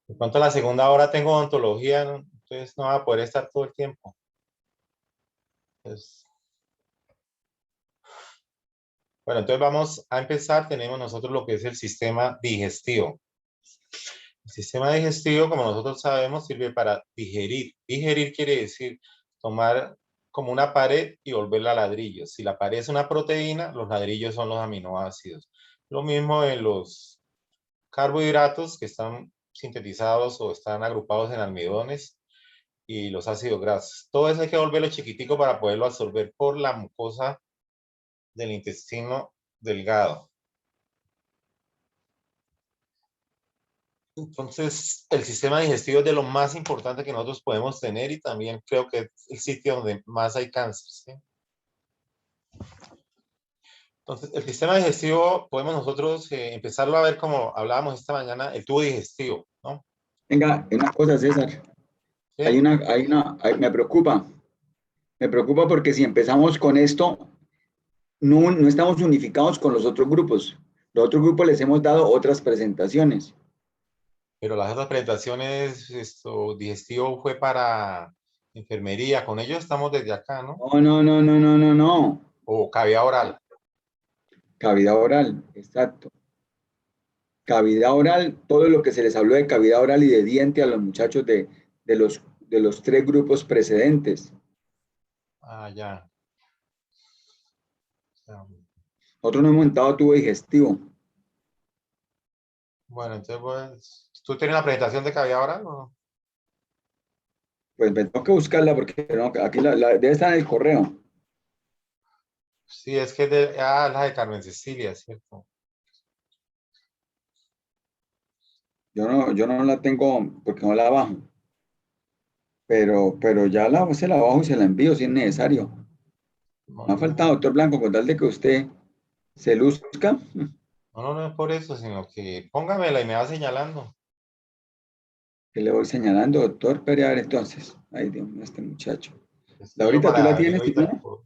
De pronto a la segunda hora tengo odontología, ¿no? Entonces no va a poder estar todo el tiempo. Entonces, bueno, entonces vamos a empezar. Tenemos nosotros lo que es el sistema digestivo. El sistema digestivo, como nosotros sabemos, sirve para digerir. Digerir quiere decir tomar como una pared y volverla a ladrillos. Si la pared es una proteína, los ladrillos son los aminoácidos. Lo mismo en los carbohidratos que están sintetizados o están agrupados en almidones y los ácidos grasos. Todo eso hay que volverlo chiquitico para poderlo absorber por la mucosa del intestino delgado. Entonces, el sistema digestivo es de lo más importante que nosotros podemos tener y también creo que es el sitio donde más hay cáncer, ¿sí? Entonces, el sistema digestivo podemos nosotros empezarlo a ver como hablábamos esta mañana, el tubo digestivo, ¿no? Venga, una cosa, César. ¿Sí? Me preocupa porque si empezamos con esto, no estamos unificados con los otros grupos. Los otros grupos les hemos dado otras presentaciones. Pero las otras presentaciones, esto digestivo fue para enfermería, con ellos estamos desde acá, ¿no? No, no, no, no, no, no, no. O cavidad oral. Cavidad oral, exacto. Cavidad oral, todo lo que se les habló de cavidad oral y de diente a los muchachos de los tres grupos precedentes. Ah, ya. Nosotros no hemos entrado a tubo digestivo. Bueno, entonces, pues, ¿tú tienes la presentación de cavidad oral o no? Pues me tengo que buscarla porque no, aquí debe estar en el correo. Sí, es que la de Carmen Cecilia, ¿cierto? Yo no la tengo porque no la bajo. Pero ya se la bajo y se la envío si es necesario. No, Me ha faltado, doctor Blanco, con tal de que usted se luzca, no es por eso, sino que póngamela y me va señalando. que le voy señalando, doctor Pereira, entonces. Ay, Dios mío, este muchacho. Es que yo Laurita, ¿tú la para abrir tienes, si ahorita. no?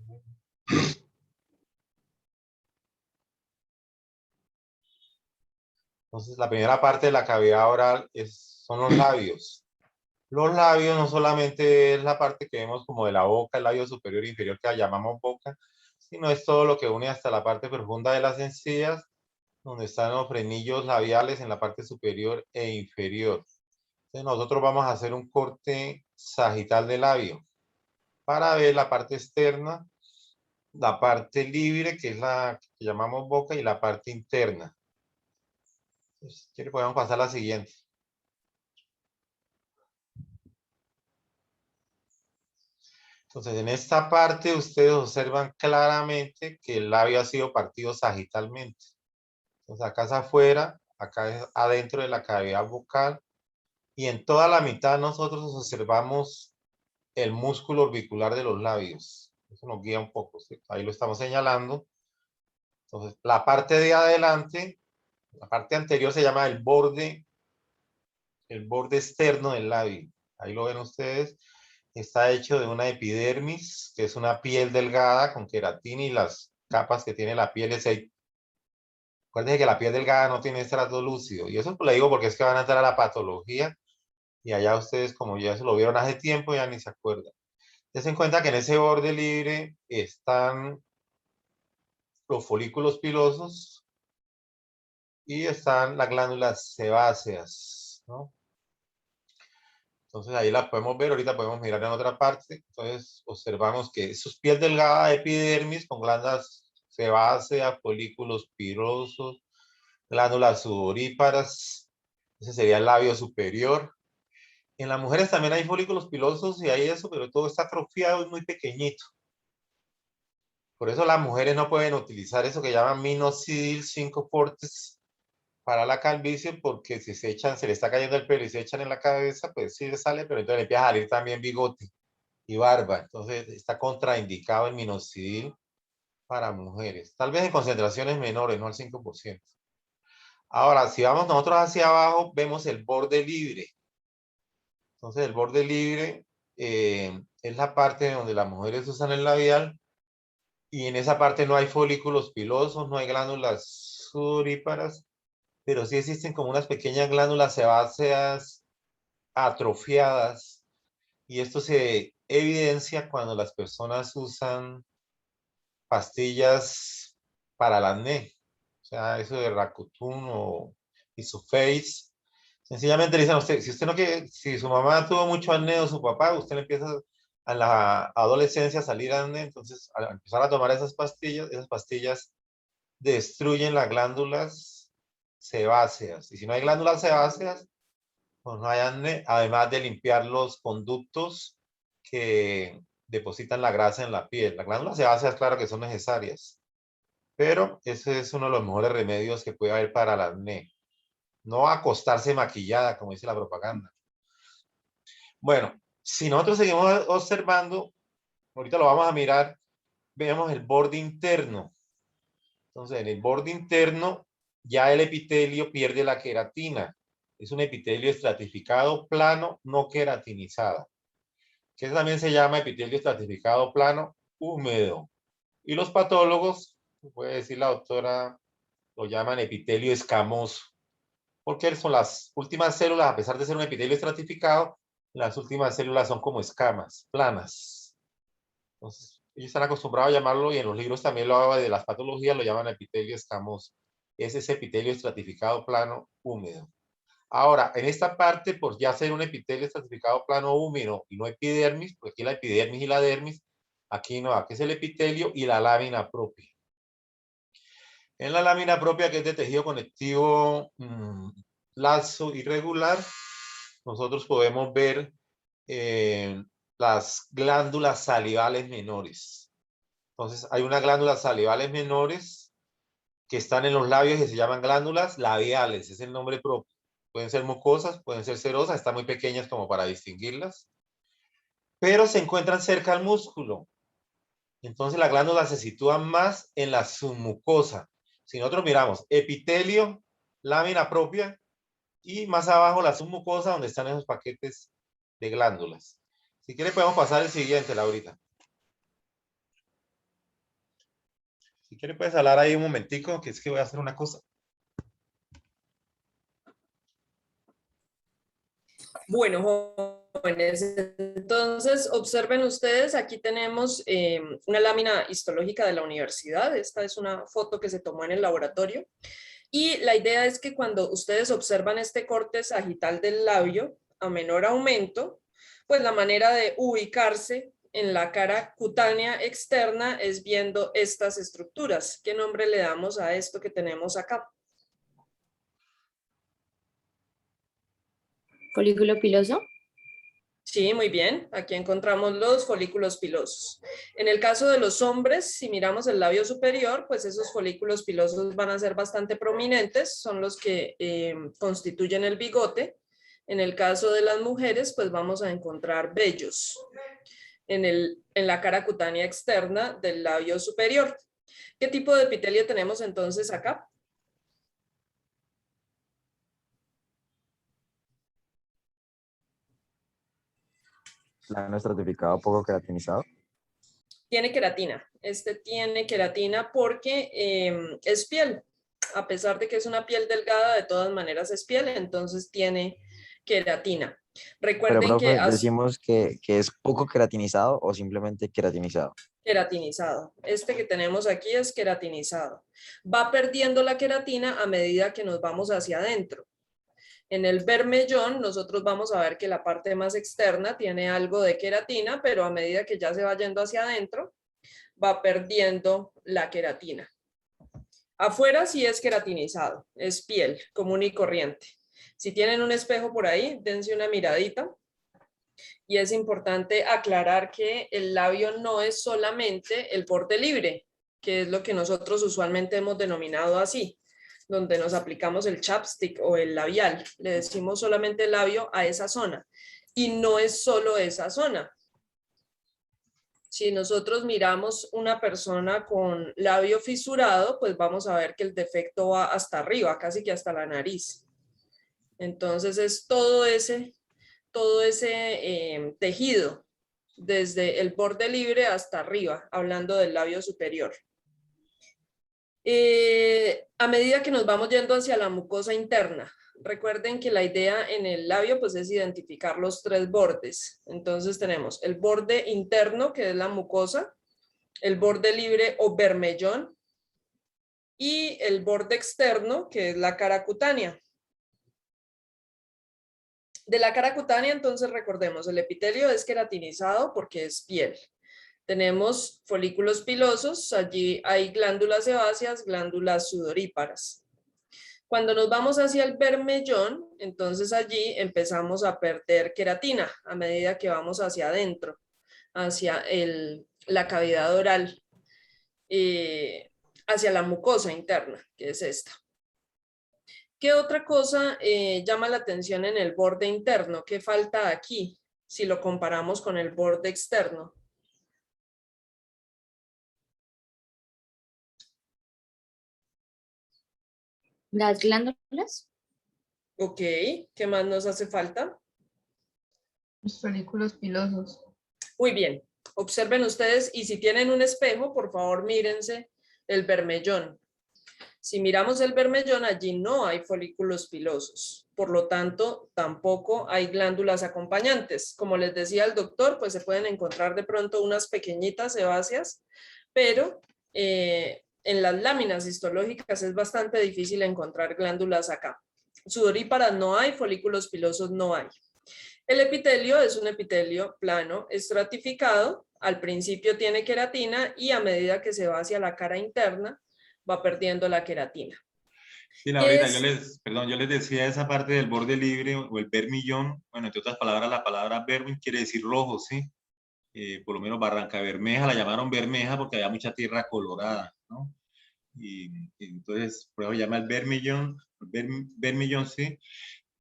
Entonces, la primera parte de la cavidad oral son los labios. Los labios no solamente es la parte que vemos como de la boca, el labio superior e inferior que la llamamos boca, sino es todo lo que une hasta la parte profunda de las encías, donde están los frenillos labiales en la parte superior e inferior. Entonces nosotros vamos a hacer un corte sagital de labio para ver la parte externa, la parte libre, que es la que llamamos boca, y la parte interna. Entonces, si quiere, podemos pasar a la siguiente. Entonces, en esta parte ustedes observan claramente que el labio ha sido partido sagitalmente. Entonces, acá es afuera, acá es adentro de la cavidad bucal, y en toda la mitad nosotros observamos el músculo orbicular de los labios. Eso nos guía un poco, ¿sí? Ahí lo estamos señalando. Entonces, la parte de adelante, la parte anterior se llama el borde externo del labio. Ahí lo ven ustedes. Está hecho de una epidermis, que es una piel delgada con queratina y las capas que tiene la piel es. Acuérdense que la piel delgada no tiene estrato lúcido. Y eso lo digo porque es que van a entrar a la patología y allá ustedes, como ya se lo vieron hace tiempo, ya ni se acuerdan. Tengan en cuenta que en ese borde libre están los folículos pilosos y están las glándulas sebáceas, ¿no? Entonces ahí la podemos ver, ahorita podemos mirar en otra parte. Entonces observamos que eso es piel delgada, epidermis, con glándulas sebáceas, folículos pilosos, glándulas sudoríparas. Ese sería el labio superior. En las mujeres también hay folículos pilosos y hay eso, pero todo está atrofiado, es muy pequeñito. Por eso las mujeres no pueden utilizar eso que llaman minoxidil 5 fortes para la calvicie, porque si se echan, se le está cayendo el pelo y se echan en la cabeza, pues sí le sale, pero entonces le empieza a salir también bigote y barba. Entonces está contraindicado el minoxidil para mujeres. Tal vez en concentraciones menores, no al 5%. Ahora, si vamos nosotros hacia abajo, vemos el borde libre. Entonces, el borde libre es la parte donde las mujeres usan el labial y en esa parte no hay folículos pilosos, no hay glándulas sudoríparas, pero sí existen como unas pequeñas glándulas sebáceas atrofiadas, y esto se evidencia cuando las personas usan pastillas para el acné, o sea, eso de Rakutun o Isofix. Sencillamente le dicen a usted, si usted no quiere, si su mamá tuvo mucho acné o su papá, usted le empieza a la adolescencia a salir acné, entonces al empezar a tomar esas pastillas destruyen las glándulas sebáceas. Y si no hay glándulas sebáceas, pues no hay acné, además de limpiar los conductos que depositan la grasa en la piel. Las glándulas sebáceas, claro que son necesarias, pero ese es uno de los mejores remedios que puede haber para el acné. No acostarse maquillada, como dice la propaganda. Bueno, si nosotros seguimos observando, ahorita lo vamos a mirar, vemos el borde interno. Entonces, en el borde interno, ya el epitelio pierde la queratina. Es un epitelio estratificado plano, no queratinizado, que también se llama epitelio estratificado plano húmedo. Y los patólogos, puede decir la doctora, lo llaman epitelio escamoso, porque son las últimas células, a pesar de ser un epitelio estratificado, las últimas células son como escamas, planas. Entonces, ellos están acostumbrados a llamarlo, y en los libros también lo habla de las patologías, lo llaman epitelio escamoso. Es ese epitelio estratificado plano húmedo. Ahora, en esta parte, por ya ser un epitelio estratificado plano húmedo y no epidermis, porque aquí la epidermis y la dermis, aquí no, aquí es el epitelio y la lámina propia. En la lámina propia, que es de tejido conectivo lazo irregular, nosotros podemos ver las glándulas salivales menores. Entonces, hay unas glándulas salivales menores que están en los labios, que se llaman glándulas labiales, es el nombre propio. Pueden ser mucosas, pueden ser serosas, están muy pequeñas como para distinguirlas, pero se encuentran cerca al músculo. Entonces, las glándulas se sitúan más en la submucosa. Si nosotros miramos epitelio, lámina propia, y más abajo la submucosa, donde están esos paquetes de glándulas. Si quiere podemos pasar el siguiente, Laurita. Si quiere puedes hablar ahí un momentico, que es que voy a hacer una cosa. Bueno, jóvenes, entonces observen ustedes, aquí tenemos una lámina histológica de la universidad. Esta es una foto que se tomó en el laboratorio. Y la idea es que cuando ustedes observan este corte sagital del labio a menor aumento, pues la manera de ubicarse en la cara cutánea externa es viendo estas estructuras. ¿Qué nombre le damos a esto que tenemos acá? Folículo piloso. Sí, muy bien. Aquí encontramos los folículos pilosos. En el caso de los hombres, si miramos el labio superior, pues esos folículos pilosos van a ser bastante prominentes, son los que constituyen el bigote. En el caso de las mujeres, pues vamos a encontrar vellos en la cara cutánea externa del labio superior. ¿Qué tipo de epitelio tenemos entonces acá? Plano estratificado poco queratinizado. Tiene queratina. Este tiene queratina porque es piel. A pesar de que es una piel delgada, de todas maneras es piel, entonces tiene queratina. Pero, Recuerden que profe, decimos que es poco queratinizado o simplemente queratinizado. queratinizado. Este que tenemos aquí es queratinizado. Va perdiendo la queratina a medida que nos vamos hacia adentro. En el bermellón nosotros vamos a ver que la parte más externa tiene algo de queratina, pero a medida que ya se va yendo hacia adentro, va perdiendo la queratina. Afuera sí es queratinizado, es piel común y corriente. Si tienen un espejo por ahí, dense una miradita. Y es importante aclarar que el labio no es solamente el borde libre, que es lo que nosotros usualmente hemos denominado así, donde nos aplicamos el chapstick o el labial. Le decimos solamente labio a esa zona. Y no es solo esa zona. Si nosotros miramos una persona con labio fisurado, pues vamos a ver que el defecto va hasta arriba, casi que hasta la nariz. Entonces es todo ese tejido, desde el borde libre hasta arriba, hablando del labio superior. A medida que nos vamos yendo hacia la mucosa interna, recuerden que la idea en el labio pues es identificar los tres bordes. Entonces tenemos el borde interno, que es la mucosa, el borde libre o bermellón, y el borde externo, que es la cara cutánea. De la cara cutánea, entonces recordemos, el epitelio es queratinizado porque es piel. Tenemos folículos pilosos, allí hay glándulas sebáceas, glándulas sudoríparas. Cuando nos vamos hacia el bermellón, entonces allí empezamos a perder queratina a medida que vamos hacia adentro, hacia la cavidad oral, hacia la mucosa interna, que es esta. ¿Qué otra cosa llama la atención en el borde interno? ¿Qué falta aquí si lo comparamos con el borde externo? Las glándulas. Ok, ¿qué más nos hace falta? Los folículos pilosos. Muy bien, observen ustedes y si tienen un espejo, por favor mírense el bermellón. Si miramos el bermellón, allí no hay folículos pilosos, por lo tanto, tampoco hay glándulas acompañantes. Como les decía el doctor, pues se pueden encontrar de pronto unas pequeñitas sebáceas, pero en las láminas histológicas es bastante difícil encontrar glándulas acá. Sudoríparas no hay, folículos pilosos no hay. El epitelio es un epitelio plano estratificado, al principio tiene queratina y a medida que se va hacia la cara interna, va perdiendo la queratina. Sí, Laurita, yo les decía esa parte del borde libre o el bermellón, bueno, entre otras palabras, la palabra vermin quiere decir rojo, ¿sí? Por lo menos Barranca Bermeja la llamaron Bermeja porque había mucha tierra colorada, ¿no? Y entonces, por eso se llama el bermellón, ¿sí?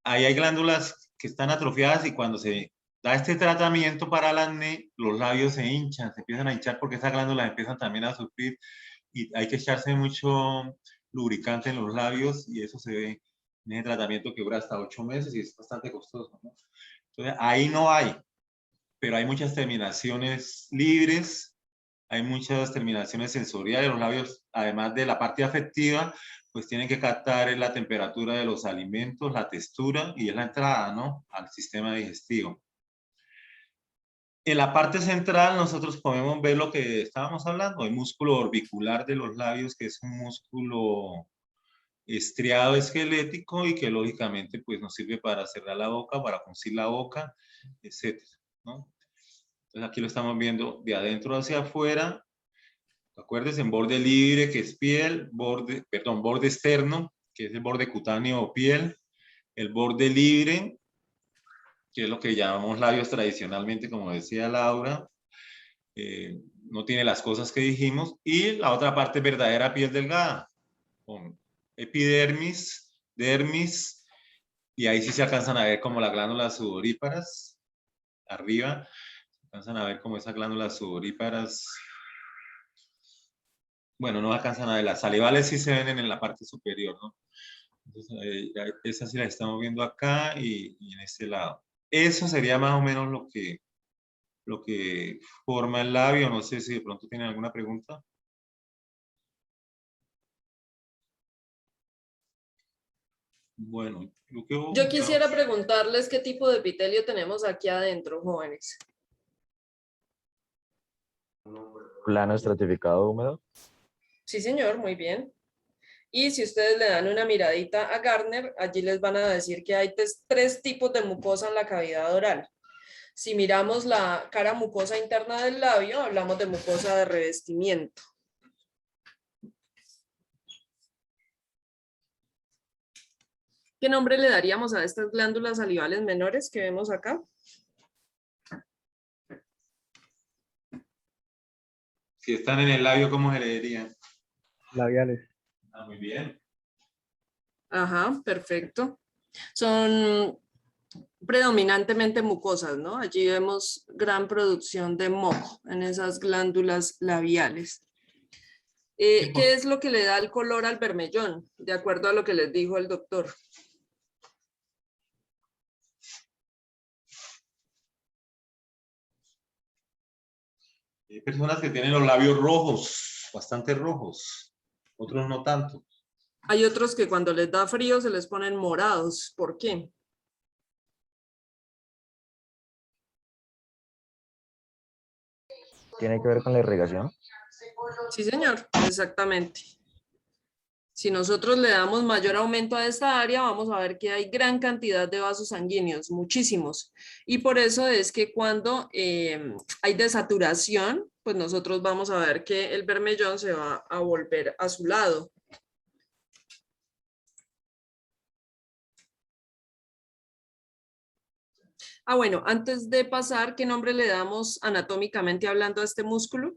Ahí hay glándulas que están atrofiadas y cuando se da este tratamiento para el acné, los labios se hinchan, se empiezan a hinchar porque esas glándulas empiezan también a sufrir y hay que echarse mucho lubricante en los labios y eso se ve en ese tratamiento que dura hasta 8 meses y es bastante costoso, ¿no? Entonces, ahí no hay, pero hay muchas terminaciones libres, hay muchas terminaciones sensoriales, los labios, además de la parte afectiva, pues tienen que captar la temperatura de los alimentos, la textura y es la entrada, ¿no?, al sistema digestivo. En la parte central nosotros podemos ver lo que estábamos hablando, el músculo orbicular de los labios, que es un músculo estriado esquelético y que lógicamente pues nos sirve para cerrar la boca, para fruncir la boca, etcétera, ¿no? Entonces aquí lo estamos viendo de adentro hacia afuera. Acuérdense, en borde libre, que es piel, borde externo, que es el borde cutáneo o piel, el borde libre, que es lo que llamamos labios tradicionalmente, como decía Laura, no tiene las cosas que dijimos, y la otra parte verdadera piel delgada, con epidermis, dermis, y ahí sí se alcanzan a ver como las glándulas sudoríparas, arriba, se alcanzan a ver como esas glándulas sudoríparas. Bueno, no alcanzan a ver, las salivales sí se ven en la parte superior, ¿no? Entonces, esas sí las estamos viendo acá y en este lado. Eso sería más o menos lo que forma el labio. No sé si de pronto tienen alguna pregunta. Bueno, Yo quisiera preguntarles qué tipo de epitelio tenemos aquí adentro, jóvenes. Plano estratificado húmedo. Sí, señor, muy bien. Y si ustedes le dan una miradita a Gardner, allí les van a decir que hay tres tipos de mucosa en la cavidad oral. Si miramos la cara mucosa interna del labio, hablamos de mucosa de revestimiento. ¿Qué nombre le daríamos a estas glándulas salivales menores que vemos acá? Si están en el labio, ¿cómo se le diría? Labiales. Ah, muy bien. Ajá, perfecto. Son predominantemente mucosas, ¿no? Allí vemos gran producción de moco en esas glándulas labiales. ¿Qué es lo que le da el color al bermellón? De acuerdo a lo que les dijo el doctor. Hay personas que tienen los labios rojos, bastante rojos, otros no tanto. Hay otros que cuando les da frío se les ponen morados. ¿Por qué? ¿Tiene que ver con la irrigación? Sí, señor, exactamente. Si nosotros le damos mayor aumento a esta área, vamos a ver que hay gran cantidad de vasos sanguíneos, muchísimos. Y por eso es que cuando hay desaturación, pues nosotros vamos a ver que el bermellón se va a volver azulado. Ah, bueno, antes de pasar, ¿qué nombre le damos anatómicamente hablando a este músculo?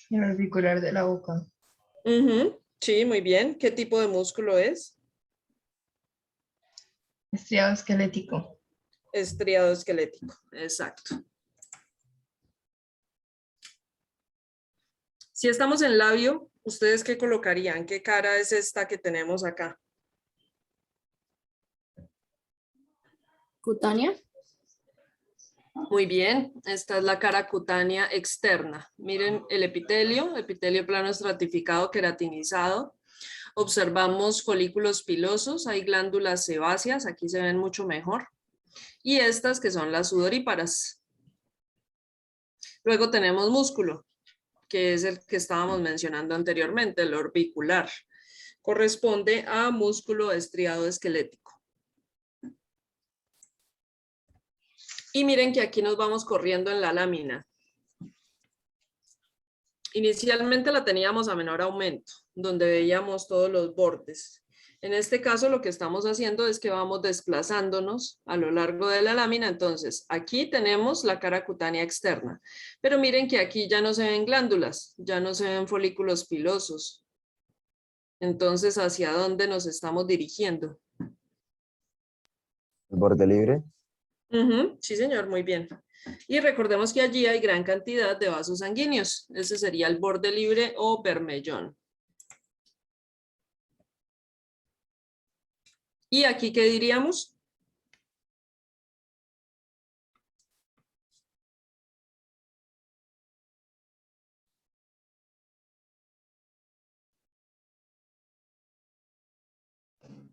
El orbicular de la boca. Ujú, sí, muy bien. ¿Qué tipo de músculo es? Estriado esquelético. Estriado esquelético, exacto. Si estamos en labio, ¿ustedes qué colocarían? ¿Qué cara es esta que tenemos acá? Cutánea. Muy bien, esta es la cara cutánea externa. Miren el epitelio plano estratificado queratinizado. Observamos folículos pilosos, hay glándulas sebáceas, aquí se ven mucho mejor. Y estas que son las sudoríparas. Luego tenemos músculo, que es el que estábamos mencionando anteriormente, el orbicular. Corresponde a músculo estriado esquelético. Y miren que aquí nos vamos corriendo en la lámina. Inicialmente la teníamos a menor aumento, donde veíamos todos los bordes. En este caso lo que estamos haciendo es que vamos desplazándonos a lo largo de la lámina. Entonces aquí tenemos la cara cutánea externa, pero miren que aquí ya no se ven glándulas, ya no se ven folículos pilosos. Entonces, ¿hacia dónde nos estamos dirigiendo? ¿El borde libre? Sí, señor, muy bien. Y recordemos que allí hay gran cantidad de vasos sanguíneos. Ese sería el borde libre o bermellón. ¿Y aquí qué diríamos?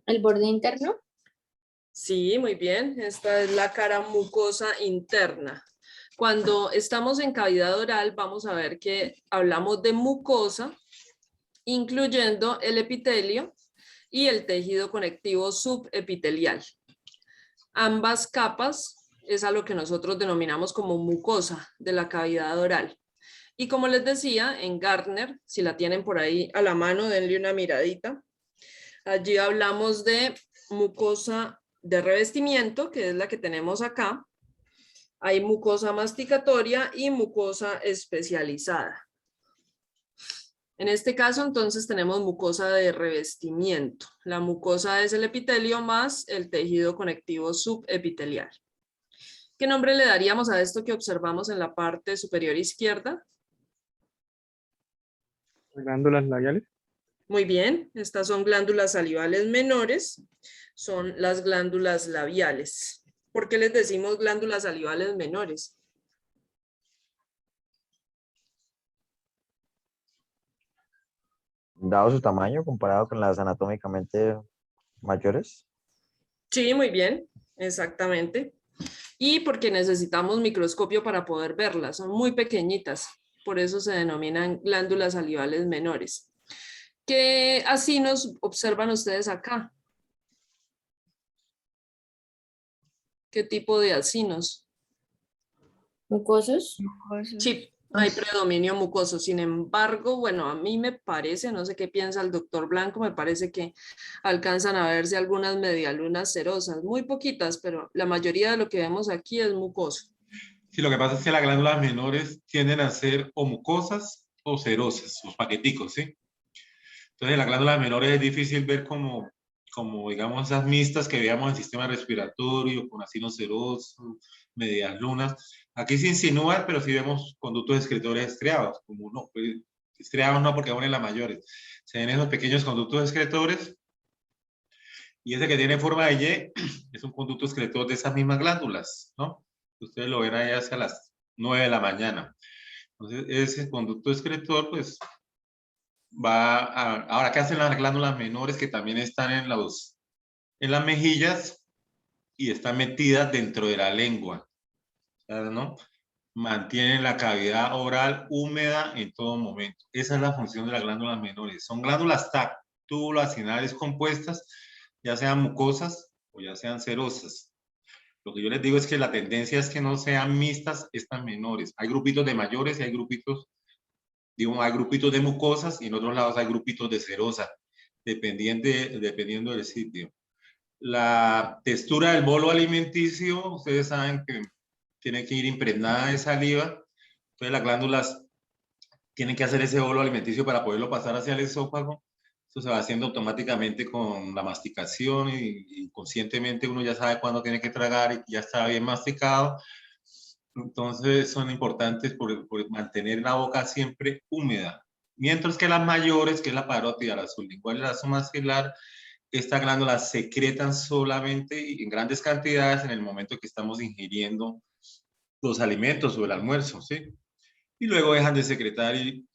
El borde interno. Sí, muy bien. Esta es la cara mucosa interna. Cuando estamos en cavidad oral, vamos a ver que hablamos de mucosa, incluyendo el epitelio y el tejido conectivo subepitelial. Ambas capas es a lo que nosotros denominamos como mucosa de la cavidad oral. Y como les decía, en Gardner, si la tienen por ahí a la mano, denle una miradita. Allí hablamos de mucosa de revestimiento, que es la que tenemos acá. Hay mucosa masticatoria y mucosa especializada. En este caso, entonces, tenemos mucosa de revestimiento. La mucosa es el epitelio más el tejido conectivo subepitelial. ¿Qué nombre le daríamos a esto que observamos en la parte superior izquierda? Glándulas labiales. Muy bien, estas son glándulas salivales menores, son las glándulas labiales. ¿Por qué les decimos glándulas salivales menores? Dado su tamaño comparado con las anatómicamente mayores. Sí, muy bien, exactamente. Y porque necesitamos microscopio para poder verlas, son muy pequeñitas, por eso se denominan glándulas salivales menores. ¿Qué así nos observan ustedes acá? ¿Qué tipo de acinos? Mucosos. Sí, hay predominio mucoso. Sin embargo, bueno, a mí me parece, no sé qué piensa el doctor Blanco, me parece que alcanzan a verse algunas medialunas cerosas, muy poquitas, pero la mayoría de lo que vemos aquí es mucoso. Sí, lo que pasa es que las glándulas menores tienden a ser o mucosas o cerosas, los paqueticos, ¿sí? Entonces, en las glándulas menores es difícil ver como digamos, esas mixtas que veíamos en el sistema respiratorio, con acinos serosos, medias lunas. Aquí se insinúa, pero sí vemos conductos excretores estriados, como no, pues, estriados no porque aún en las mayores. Se ven esos pequeños conductos excretores, y ese que tiene forma de Y es un conducto excretor de esas mismas glándulas, ¿no? Ustedes lo ven ahí hacia las 9 de la mañana. Entonces, ese conducto excretor, pues, ahora, ¿qué hacen las glándulas menores que también están en las mejillas y están metidas dentro de la lengua? ¿No? Mantienen la cavidad oral húmeda en todo momento. Esa es la función de las glándulas menores. Son glándulas TAC, tubuloacinales compuestas, ya sean mucosas o ya sean serosas. Lo que yo les digo es que la tendencia es que no sean mixtas estas menores. Hay grupitos de mayores y hay grupitos de mucosas y en otros lados hay grupitos de serosa, dependiendo del sitio. La textura del bolo alimenticio, ustedes saben que tiene que ir impregnada de saliva. Entonces las glándulas tienen que hacer ese bolo alimenticio para poderlo pasar hacia el esófago. Eso se va haciendo automáticamente con la masticación y conscientemente uno ya sabe cuándo tiene que tragar y ya está bien masticado. Entonces son importantes por mantener la boca siempre húmeda. Mientras que las mayores, que es la parótida, la sublingual y la submaxilar, estas glándulas secretan solamente y en grandes cantidades en el momento que estamos ingiriendo los alimentos o el almuerzo, ¿sí? Y luego dejan de secretar y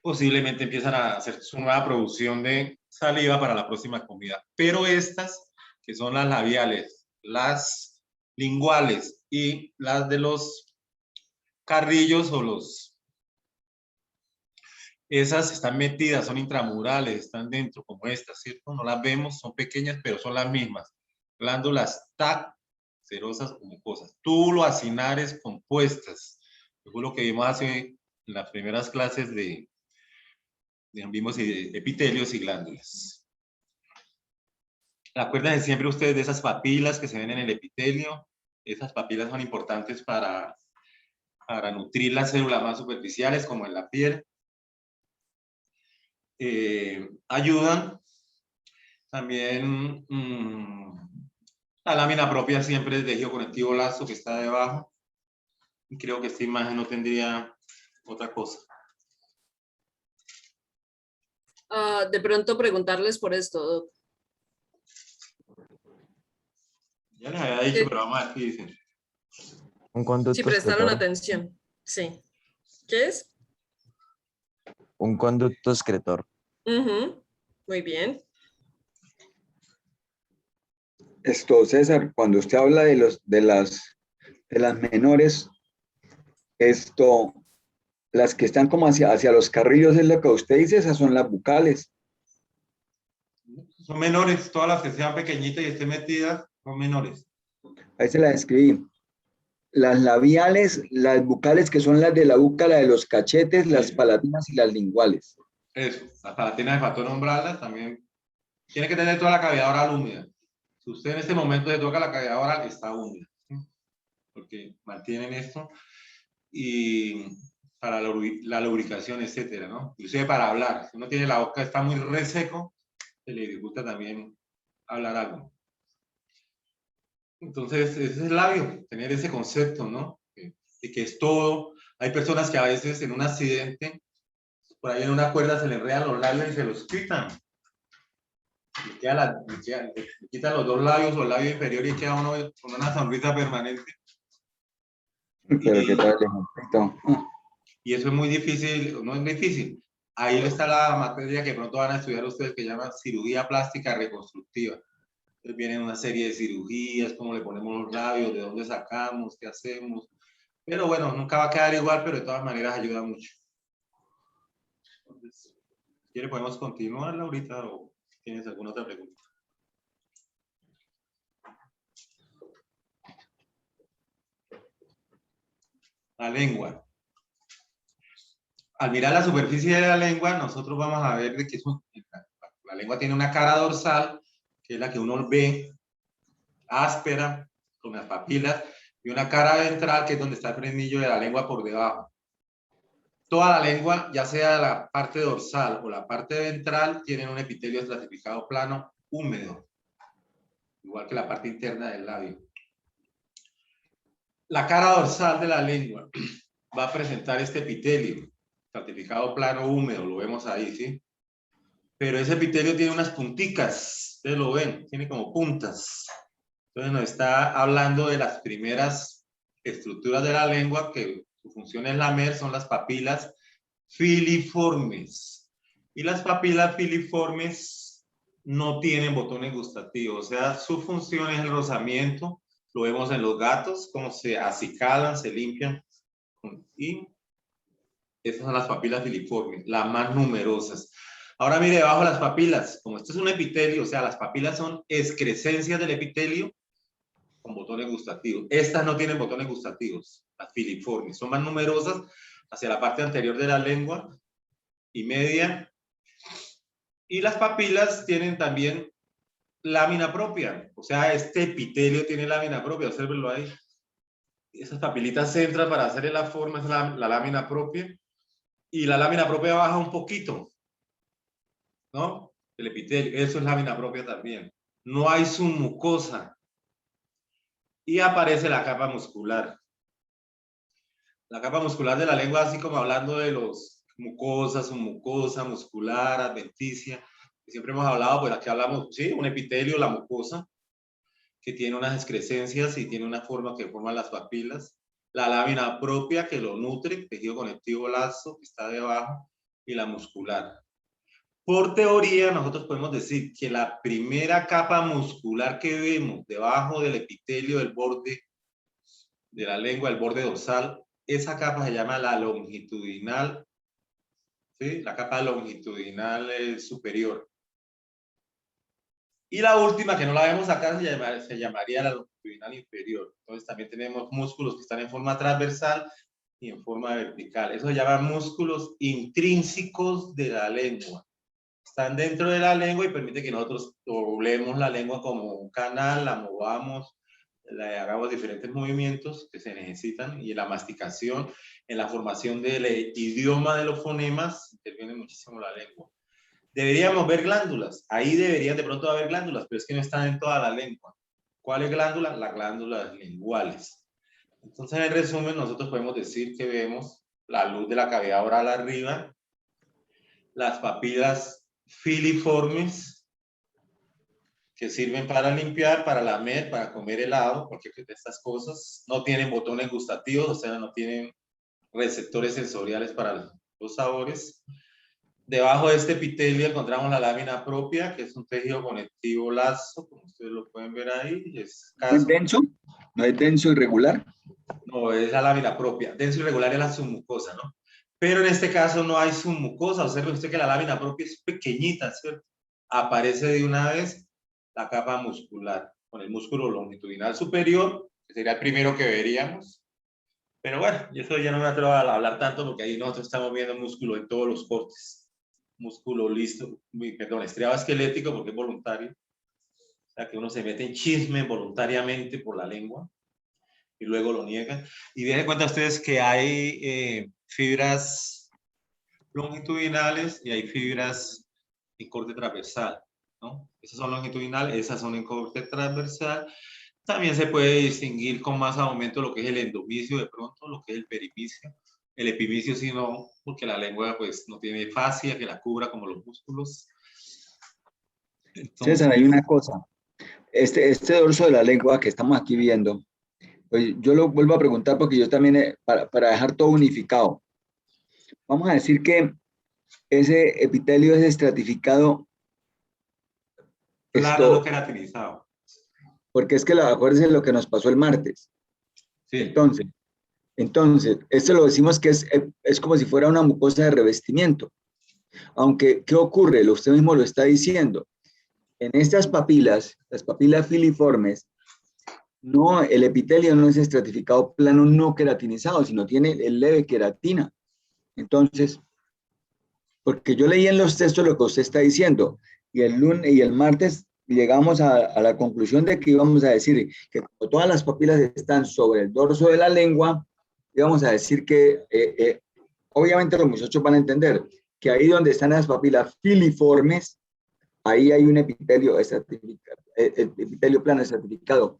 posiblemente empiezan a hacer su nueva producción de saliva para la próxima comida. Pero estas, que son las labiales, las linguales y las de los carrillos esas están metidas, son intramurales, están dentro como estas, ¿cierto? No las vemos, son pequeñas, pero son las mismas. Glándulas TAC, serosas o mucosas. Tubuloacinares compuestas. Eso fue lo que vimos hace en las primeras clases vimos epitelios y glándulas. Acuérdense siempre ustedes de esas papilas que se ven en el epitelio. Esas papilas son importantes para nutrir las células más superficiales, como en la piel. Ayudan. También la lámina propia siempre es de tejido conectivo lazo que está debajo. Y creo que esta imagen no tendría otra cosa. De pronto preguntarles por esto, Doc. Ya les había dicho, pero vamos a ver qué dicen. Un conducto Si prestaron excretor. atención. Sí. ¿Qué es? Un conducto excretor. Muy bien. César, cuando usted habla de las menores, las que están como hacia los carrillos, es lo que usted dice, esas son las bucales. Son menores, todas las que sean pequeñitas y estén metidas son menores. Ahí se las escribí. Las labiales, las bucales, que son las de la boca, la de los cachetes, las palatinas y las linguales. Eso, las palatinas me faltó nombrarlas también. Tiene que tener toda la cavidad oral húmeda. Si usted en este momento se toca la cavidad oral, está húmeda, ¿sí? Porque mantienen esto y para la lubricación, etcétera, ¿no? Inclusive para hablar. Si uno tiene la boca, está muy reseco, se le dificulta también hablar algo. Entonces, ese es el labio, tener ese concepto, ¿no? De que es todo. Hay personas que a veces en un accidente, por ahí en una cuerda se le enredan los labios y se los quitan. Le quitan los dos labios o el labio inferior y queda uno con una sonrisa permanente. Pero qué tal, ejemplito. Y eso es muy difícil, no es difícil. Ahí está la materia que pronto van a estudiar ustedes que llama cirugía plástica reconstructiva. Entonces vienen una serie de cirugías, cómo le ponemos los labios, de dónde sacamos, qué hacemos. Pero bueno, nunca va a quedar igual, pero de todas maneras ayuda mucho. Entonces, si quiere podemos continuar, Laurita, o tienes alguna otra pregunta. La lengua. Al mirar la superficie de la lengua, nosotros vamos a ver de que la lengua tiene una cara dorsal, que es la que uno ve, áspera, con las papilas, y una cara ventral, que es donde está el frenillo de la lengua por debajo. Toda la lengua, ya sea la parte dorsal o la parte ventral, tienen un epitelio estratificado plano húmedo, igual que la parte interna del labio. La cara dorsal de la lengua va a presentar este epitelio estratificado plano húmedo, lo vemos ahí, ¿sí? Pero ese epitelio tiene unas punticas, ustedes lo ven, tiene como puntas. Entonces nos está hablando de las primeras estructuras de la lengua, que su función es lamer, son las papilas filiformes. Y las papilas filiformes no tienen botones gustativos, o sea, su función es el rozamiento. Lo vemos en los gatos, cómo se acicalan, se limpian. Y esas son las papilas filiformes, las más numerosas. Ahora mire debajo las papilas, como esto es un epitelio, o sea, las papilas son excrescencias del epitelio con botones gustativos. Estas no tienen botones gustativos, las filiformes, son más numerosas hacia la parte anterior de la lengua y media. Y las papilas tienen también lámina propia, o sea, este epitelio tiene lámina propia, obsérvenlo ahí. Esas papilitas entran para hacerle la forma, es la lámina propia, y la lámina propia baja un poquito, ¿no? El epitelio, eso es lámina propia también. No hay submucosa. Y aparece la capa muscular. La capa muscular de la lengua, así como hablando de los mucosa, submucosa, muscular, adventicia, que siempre hemos hablado, pues aquí hablamos, sí, un epitelio, la mucosa, que tiene unas excrescencias y tiene una forma que forman las papilas. La lámina propia que lo nutre, tejido conectivo lazo, que está debajo, y la muscular. Por teoría, nosotros podemos decir que la primera capa muscular que vemos debajo del epitelio del borde de la lengua, el borde dorsal, esa capa se llama la longitudinal, ¿sí? La capa longitudinal superior. Y la última, que no la vemos acá, se llamaría la longitudinal inferior. Entonces también tenemos músculos que están en forma transversal y en forma vertical. Eso se llama músculos intrínsecos de la lengua. Están dentro de la lengua y permite que nosotros doblemos la lengua como un canal, la movamos, hagamos diferentes movimientos que se necesitan, y en la masticación, en la formación del idioma de los fonemas, interviene muchísimo la lengua. Deberíamos ver glándulas, ahí deberían de pronto haber glándulas, pero es que no están en toda la lengua. ¿Cuáles glándulas? Las glándulas linguales. Entonces, en resumen, nosotros podemos decir que vemos la luz de la cavidad oral arriba, las papilas filiformes, que sirven para limpiar, para lamer, para comer helado, porque estas cosas no tienen botones gustativos, o sea, no tienen receptores sensoriales para los sabores. Debajo de este epitelio encontramos la lámina propia, que es un tejido conectivo lazo, como ustedes lo pueden ver ahí. Es ¿No es denso? ¿No es denso y regular? No, es la lámina propia. Denso y regular es la submucosa, ¿no? Pero en este caso no hay submucosa. Observe usted que la lámina propia es pequeñita, ¿cierto? Aparece de una vez la capa muscular, con el músculo longitudinal superior, que sería el primero que veríamos. Pero bueno, y eso ya no me atrevo a hablar tanto, porque ahí nosotros estamos viendo músculo en todos los cortes. Músculo listo, perdón, estriado esquelético, porque es voluntario. O sea, que uno se mete en chisme voluntariamente por la lengua y luego lo niega. Y den cuenta ustedes que hay fibras longitudinales y hay fibras en corte transversal, ¿no? Esas son longitudinales, esas son en corte transversal. También se puede distinguir con más aumento lo que es el endomicio, de pronto, lo que es el perimicio. El epimicio sí no, porque la lengua pues no tiene fascia que la cubra como los músculos. Entonces, César, hay una cosa. Este dorso de la lengua que estamos aquí viendo, pues yo lo vuelvo a preguntar porque yo también, para dejar todo unificado, vamos a decir que ese epitelio es estratificado, plano no queratinizado. porque es que acuérdense lo que nos pasó el martes. Sí. Entonces, esto lo decimos que es como si fuera una mucosa de revestimiento. Aunque, ¿qué ocurre? Usted mismo lo está diciendo. En estas papilas, las papilas filiformes, no, el epitelio no es estratificado plano no queratinizado, sino tiene el leve queratina. Entonces, porque yo leí en los textos lo que usted está diciendo, y el lunes y el martes llegamos a la conclusión de que íbamos a decir que como todas las papilas están sobre el dorso de la lengua, íbamos a decir que obviamente los muchachos van a entender que ahí donde están las papilas filiformes, ahí hay un epitelio epitelio plano estratificado,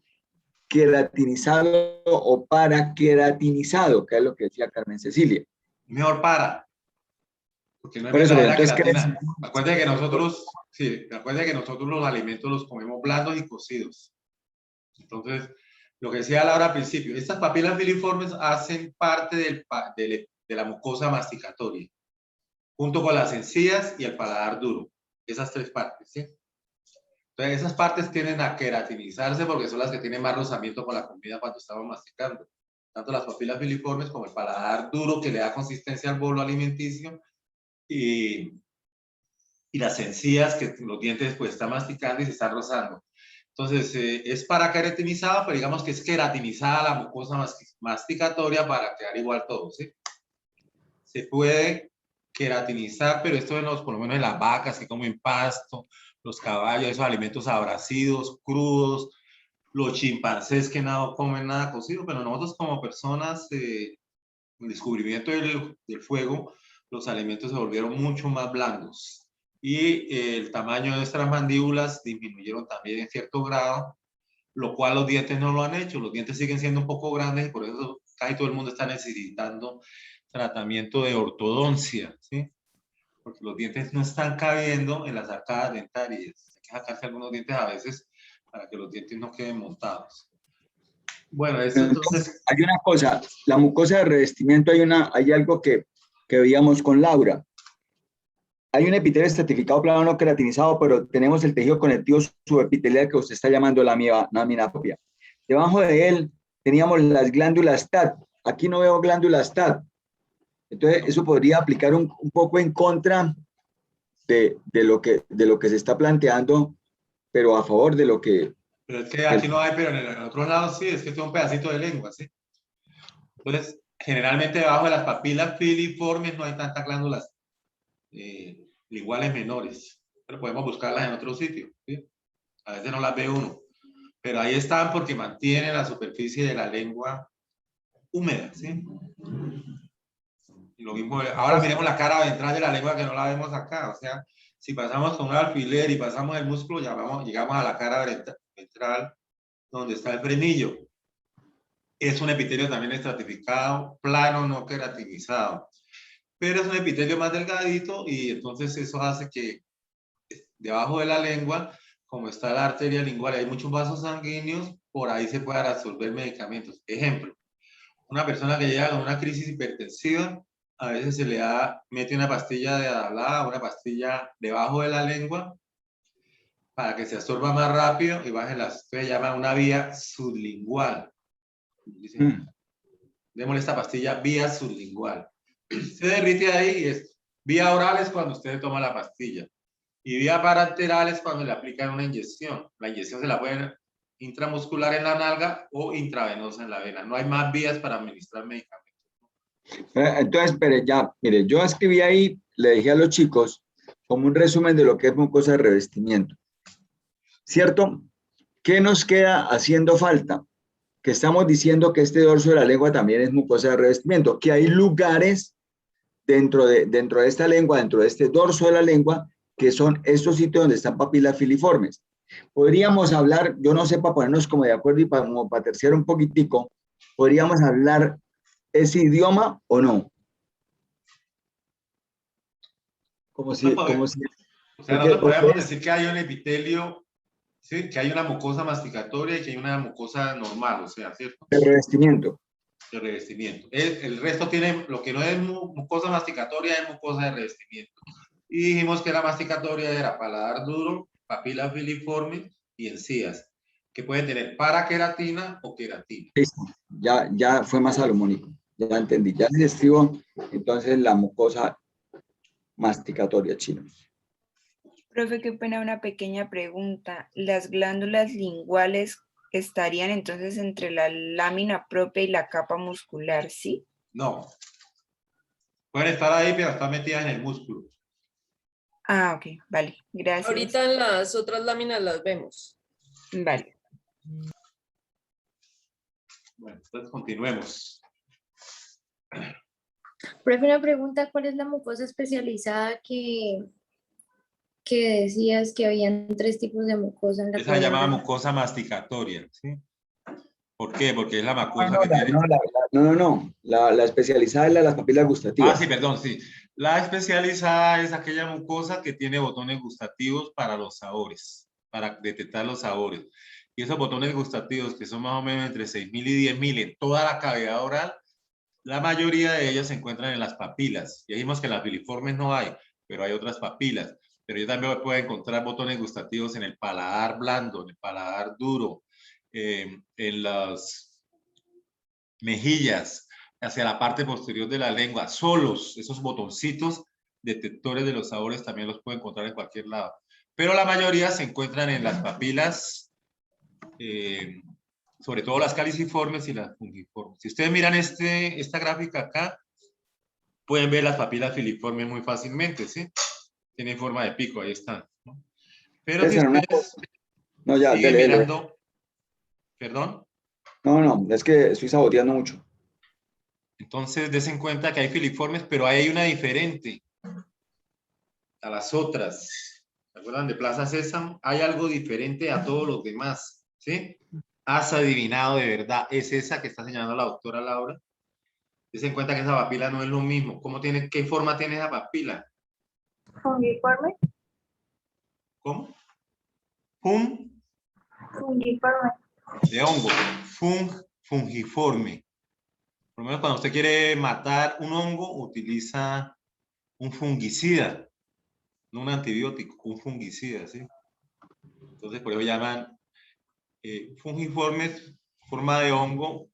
queratinizado o paraqueratinizado, que es lo que decía Carmen Cecilia. Mejor para. Porque no es Por eso, verdadera entonces, queratina. Acuérdense que nosotros, sí, acuérdense que nosotros los alimentos los comemos blandos y cocidos. Entonces, lo que decía Laura al principio, estas papilas filiformes hacen parte de la mucosa masticatoria. junto con las encías y el paladar duro. Esas tres partes, ¿sí? Entonces, esas partes tienden a queratinizarse porque son las que tienen más rozamiento con la comida cuando estamos masticando. Tanto las papilas filiformes como el paladar duro que le da consistencia al bolo alimenticio y las encías que los dientes pues están masticando y se están rozando. Entonces, es para queratinizado, pero digamos que es queratinizada la mucosa masticatoria para quedar igual todo, ¿sí? Se puede queratinizar, pero esto por lo menos en las vacas que comen pasto, los caballos, esos alimentos abrasidos, crudos, los chimpancés que no comen nada cocido, pero nosotros como personas, el descubrimiento del fuego, los alimentos se volvieron mucho más blandos y el tamaño de nuestras mandíbulas disminuyeron también en cierto grado, lo cual los dientes no lo han hecho. Los dientes siguen siendo un poco grandes y por eso casi todo el mundo está necesitando tratamiento de ortodoncia, ¿sí? Porque los dientes no están cabiendo en las arcadas dentarias. Hay que sacarse algunos dientes a veces para que los dientes no queden montados. Bueno, eso entonces... Hay una cosa, la mucosa de revestimiento, hay algo que veíamos con Laura. Hay un epitelio estratificado plano no queratinizado, pero tenemos el tejido conectivo subepitelial que usted está llamando lámina propia. Debajo de él teníamos las glándulas TAT. Aquí no veo glándulas TAT. Entonces, eso podría aplicar un poco en contra de lo que se está planteando, pero a favor de lo que... Pero es que aquí no hay, pero en otros lados sí, es que es un pedacito de lengua, ¿sí? Entonces, generalmente debajo de las papilas filiformes no hay tantas glándulas linguales menores, pero podemos buscarlas en otro sitio, ¿sí? A veces no las ve uno, pero ahí están porque mantienen la superficie de la lengua húmeda, ¿sí? Y lo mismo, ahora miremos la cara ventral de la lengua que no la vemos acá, o sea, si pasamos con un alfiler y pasamos el músculo, ya llegamos a la cara ventral donde está el frenillo. Es un epitelio también estratificado, plano, no queratinizado, pero es un epitelio más delgadito y entonces eso hace que debajo de la lengua, como está la arteria lingual y hay muchos vasos sanguíneos, por ahí se puedan absorber medicamentos. Ejemplo, una persona que llega con una crisis hipertensiva, a veces se le mete una pastilla de Adalá, una pastilla debajo de la lengua para que se absorba más rápido y baje se llama una vía sublingual. Dicen, démosle esta pastilla vía sublingual. Se derrite ahí y es vía oral es cuando usted toma la pastilla. Y vía parenteral es cuando le aplican una inyección. La inyección se la pueden intramuscular en la nalga o intravenosa en la vena. No hay más vías para administrar medicamentos. Entonces, mire, yo escribí ahí, le dije a los chicos, como un resumen de lo que es mucosa de revestimiento. ¿Cierto? ¿Qué nos queda haciendo falta? Que estamos diciendo que este dorso de la lengua también es mucosa de revestimiento, que hay lugares dentro de esta lengua, dentro de este dorso de la lengua, que son estos sitios donde están papilas filiformes. Podríamos hablar, yo no sé, para ponernos como de acuerdo y para terciar un poquitico, podríamos hablar ese idioma o no. Como si O sea, nosotros podemos decir que hay un epitelio, ¿sí? Que hay una mucosa masticatoria y que hay una mucosa normal, o sea, ¿cierto? De revestimiento. De revestimiento. El resto tiene, lo que no es mucosa masticatoria es mucosa de revestimiento. Y dijimos que la masticatoria era paladar duro, papila filiforme y encías, que pueden tener paraqueratina o queratina. Listo. Ya fue más salomónico. Ya entendí. Ya les escribo entonces la mucosa masticatoria chino. Profe, qué pena una pequeña pregunta. ¿Las glándulas linguales estarían entonces entre la lámina propia y la capa muscular, sí? No. Pueden estar ahí, pero están metidas en el músculo. Ah, ok, vale, gracias. Ahorita en las otras láminas las vemos. Vale. Bueno, entonces continuemos. Profe, una pregunta, ¿cuál es la mucosa especializada que decías que habían 3 tipos de mucosa en la Esa se llama columna? mucosa masticatoria, ¿sí? ¿Por qué? Porque es la mucosa que tiene... No. La especializada es la de las papilas gustativas. Ah, sí, perdón, sí. La especializada es aquella mucosa que tiene botones gustativos para los sabores, para detectar los sabores. Y esos botones gustativos, que son más o menos entre 6.000 y 10.000 en toda la cavidad oral, La mayoría de ellas se encuentran en las papilas. Ya dijimos que en las filiformes no hay, pero hay otras papilas. Pero yo también puedo encontrar botones gustativos en el paladar blando, en el paladar duro, en las mejillas, hacia la parte posterior de la lengua. Solos, esos botoncitos detectores de los sabores también los puedo encontrar en cualquier lado. Pero la mayoría se encuentran en las papilas, sobre todo las caliciformes y las fungiformes. Si ustedes miran esta gráfica acá, pueden ver las papilas filiformes muy fácilmente, ¿sí? Tienen forma de pico, ahí están, ¿no? Pero si César, una ustedes cosa. No, ya, siguen dele, dele. mirando, perdón, No, no, es que estoy saboteando mucho. entonces desen cuenta que hay filiformes, pero hay una diferente a las otras. ¿Se acuerdan de Plaza Sésamo? Hay algo diferente a todos los demás, ¿sí? Has adivinado de verdad, es esa que está señalando la doctora Laura. Desen cuenta que esa papila no es lo mismo. ¿Qué forma tiene esa papila? Fungiforme. ¿Cómo? Fungiforme. De hongo. Fungiforme. Por lo menos cuando usted quiere matar un hongo, utiliza un fungicida, no un antibiótico, un fungicida, ¿sí? Entonces, por eso llaman fungiformes, forma de hongo,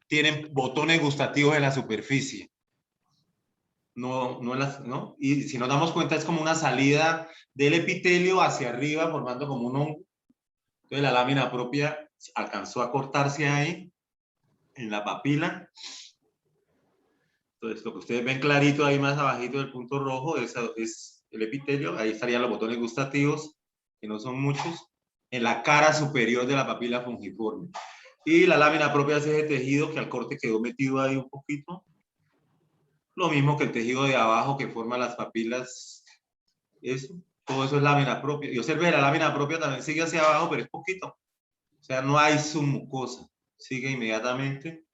tienen botones gustativos en la superficie. ¿No? Y si nos damos cuenta, es como una salida del epitelio hacia arriba, formando como un hongo. Entonces, la lámina propia alcanzó a cortarse ahí, en la papila. Entonces, lo que ustedes ven clarito ahí más abajito del punto rojo es el epitelio. Ahí estarían los botones gustativos, que no son muchos, en la cara superior de la papila fungiforme. Y la lámina propia es ese tejido que al corte quedó metido ahí un poquito. Lo mismo que el tejido de abajo que forma las papilas. Todo eso es lámina propia. Y observe, la lámina propia también sigue hacia abajo, pero es poquito. O sea, no hay submucosa. Sigue inmediatamente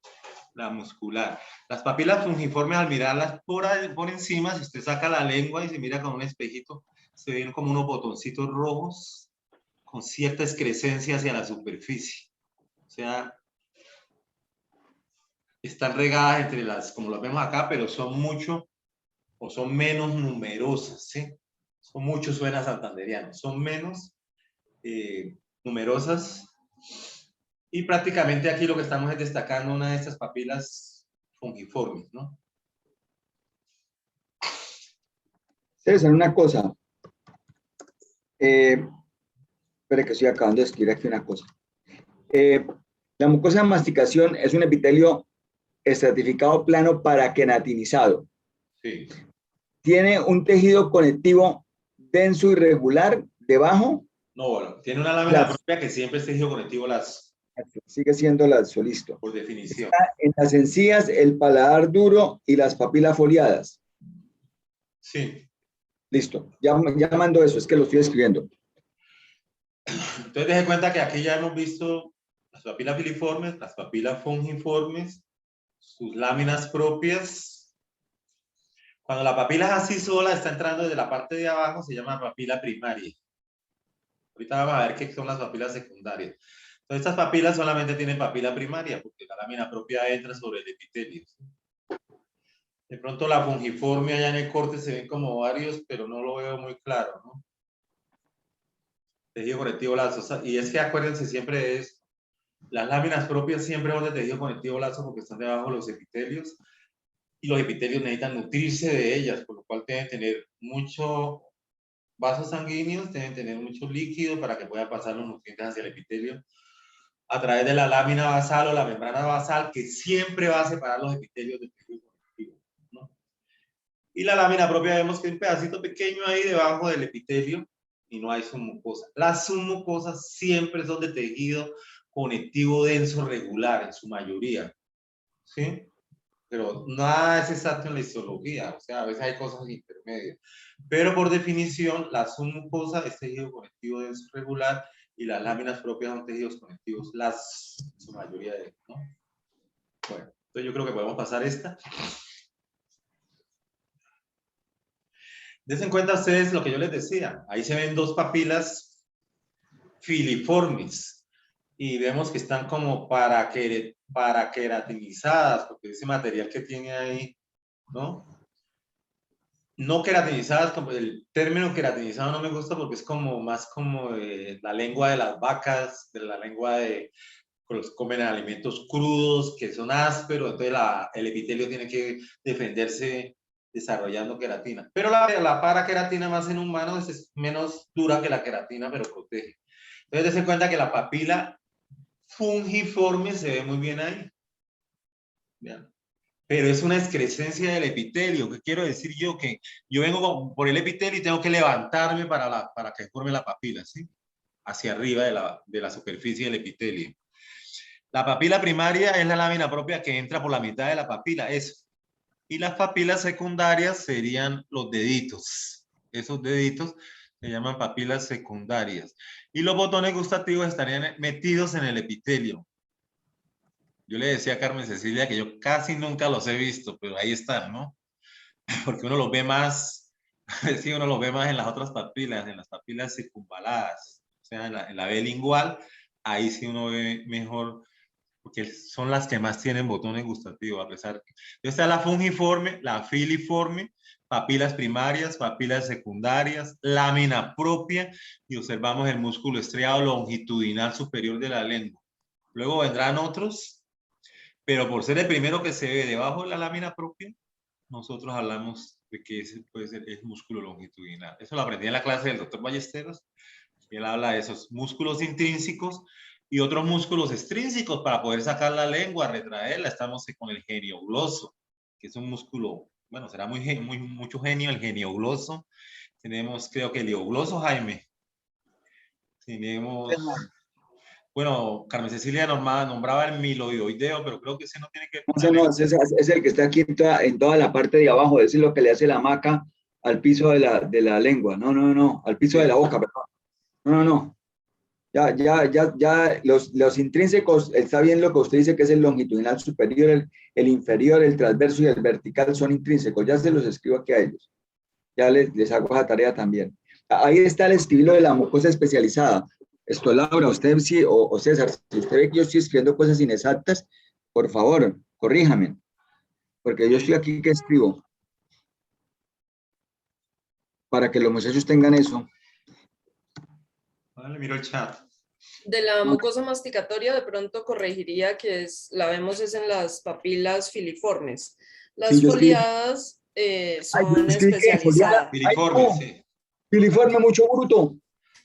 la muscular. Las papilas fungiformes, al mirarlas por encima, si usted saca la lengua y se mira con un espejito, se ven como unos botoncitos rojos con cierta excrescencia hacia la superficie. O sea, están regadas entre las, como las vemos acá, pero son mucho o son menos numerosas, ¿sí? Son mucho, suena santanderiano, son menos numerosas. Y prácticamente aquí lo que estamos es destacando una de estas papilas fungiformes, ¿no? César, una cosa. Espera que estoy acabando de escribir aquí una cosa. La mucosa de masticación es un epitelio estratificado plano paraqueratinizado. Sí. Tiene un tejido conectivo denso y regular debajo. No, bueno, tiene una lámina propia que siempre es tejido conectivo lazo. Sigue siendo lazo, listo. Por definición. Está en las encías, el paladar duro y las papilas foliadas. Sí. Listo, ya mando eso, es que lo estoy escribiendo. Entonces, deje cuenta que aquí ya hemos visto las papilas filiformes, las papilas fungiformes, sus láminas propias. Cuando la papila es así sola, está entrando desde la parte de abajo, se llama papila primaria. Ahorita vamos a ver qué son las papilas secundarias. Entonces, estas papilas solamente tienen papila primaria, porque la lámina propia entra sobre el epitelio. De pronto la fungiforme allá en el corte se ven como varios, pero no lo veo muy claro, ¿no? Tejido conectivo lazo. Y es que acuérdense siempre de esto. Las láminas propias siempre van de tejido conectivo lazo porque están debajo de los epitelios. Y los epitelios necesitan nutrirse de ellas, por lo cual deben tener mucho vasos sanguíneos, deben tener mucho líquido para que puedan pasar los nutrientes hacia el epitelio a través de la lámina basal o la membrana basal, que siempre va a separar los epitelios del tejido conectivo, ¿no? Y la lámina propia vemos que hay un pedacito pequeño ahí debajo del epitelio y no hay submucosa. Las submucosas siempre son de tejido conectivo denso regular en su mayoría, ¿sí? Pero nada es exacto en la histología, o sea, a veces hay cosas intermedias. Pero por definición, la submucosa es tejido conectivo denso regular y las láminas propias son tejidos conectivos, en su mayoría de ellos, ¿no? Bueno, entonces yo creo que podemos pasar esta. Desen cuenta ustedes lo que yo les decía. Ahí se ven dos papilas filiformes. y vemos que están como queratinizadas, porque ese material que tiene ahí, ¿no? No queratinizadas, como el término queratinizado no me gusta porque es como más como la lengua de las vacas, de la lengua de los comen alimentos crudos que son ásperos, entonces el epitelio tiene que defenderse desarrollando queratina. Pero la paraqueratina más en humanos es menos dura que la queratina, pero protege. Entonces, dense cuenta que la papila fungiforme se ve muy bien ahí. ¿Vean? Pero es una excrescencia del epitelio. ¿Qué quiero decir yo? Que yo vengo por el epitelio y tengo que levantarme para que forme la papila, ¿sí? Hacia arriba de la superficie del epitelio. La papila primaria es la lámina propia que entra por la mitad de la papila, eso. Y las papilas secundarias serían los deditos. Esos deditos se llaman papilas secundarias. Y los botones gustativos estarían metidos en el epitelio. Yo le decía a Carmen Cecilia que yo casi nunca los he visto, pero ahí están, ¿no? Porque uno los ve más, sí, uno los ve más en las otras papilas, en las papilas circunvaladas. O sea, en la B lingual, ahí sí uno ve mejor, porque son las que más tienen botones gustativos, a pesar que... Está la fungiforme, la filiforme, papilas primarias, papilas secundarias, lámina propia, y observamos el músculo estriado longitudinal superior de la lengua. Luego vendrán otros, pero por ser el primero que se ve debajo de la lámina propia, nosotros hablamos de que ese puede ser el músculo longitudinal. Eso lo aprendí en la clase del doctor Ballesteros. Él habla de esos músculos intrínsecos y otros músculos extrínsecos para poder sacar la lengua, retraerla. Estamos con el geniogloso, que es un músculo, bueno, será mucho genio el geniogloso. Tenemos, creo que el iogloso, Jaime. Tenemos, bueno, Carmen Cecilia nombraba el miloideo, pero creo que ese no tiene que ver con la lengua. Es el que está aquí en toda la parte de abajo, es lo que le hace la maca al piso de la lengua. No, al piso de la boca, perdón. No. Ya, los intrínsecos, está bien lo que usted dice que es el longitudinal superior, el inferior, el transverso y el vertical son intrínsecos. Ya se los escribo aquí a ellos. Ya les hago esa tarea también. Ahí está el estilo de la mucosa especializada. Esto, Laura, usted sí, o César, si usted ve que yo estoy escribiendo cosas inexactas, por favor, corríjame, porque yo estoy aquí que escribo para que los muchachos tengan eso. Vale, miro el chat. De la mucosa masticatoria de pronto corregiría que la vemos es en las papilas filiformes. Las Sí, yo escribí. foliadas Ay, yo son escribí que foliada. especializadas. Filiforme, No, sí. filiforme, mucho bruto.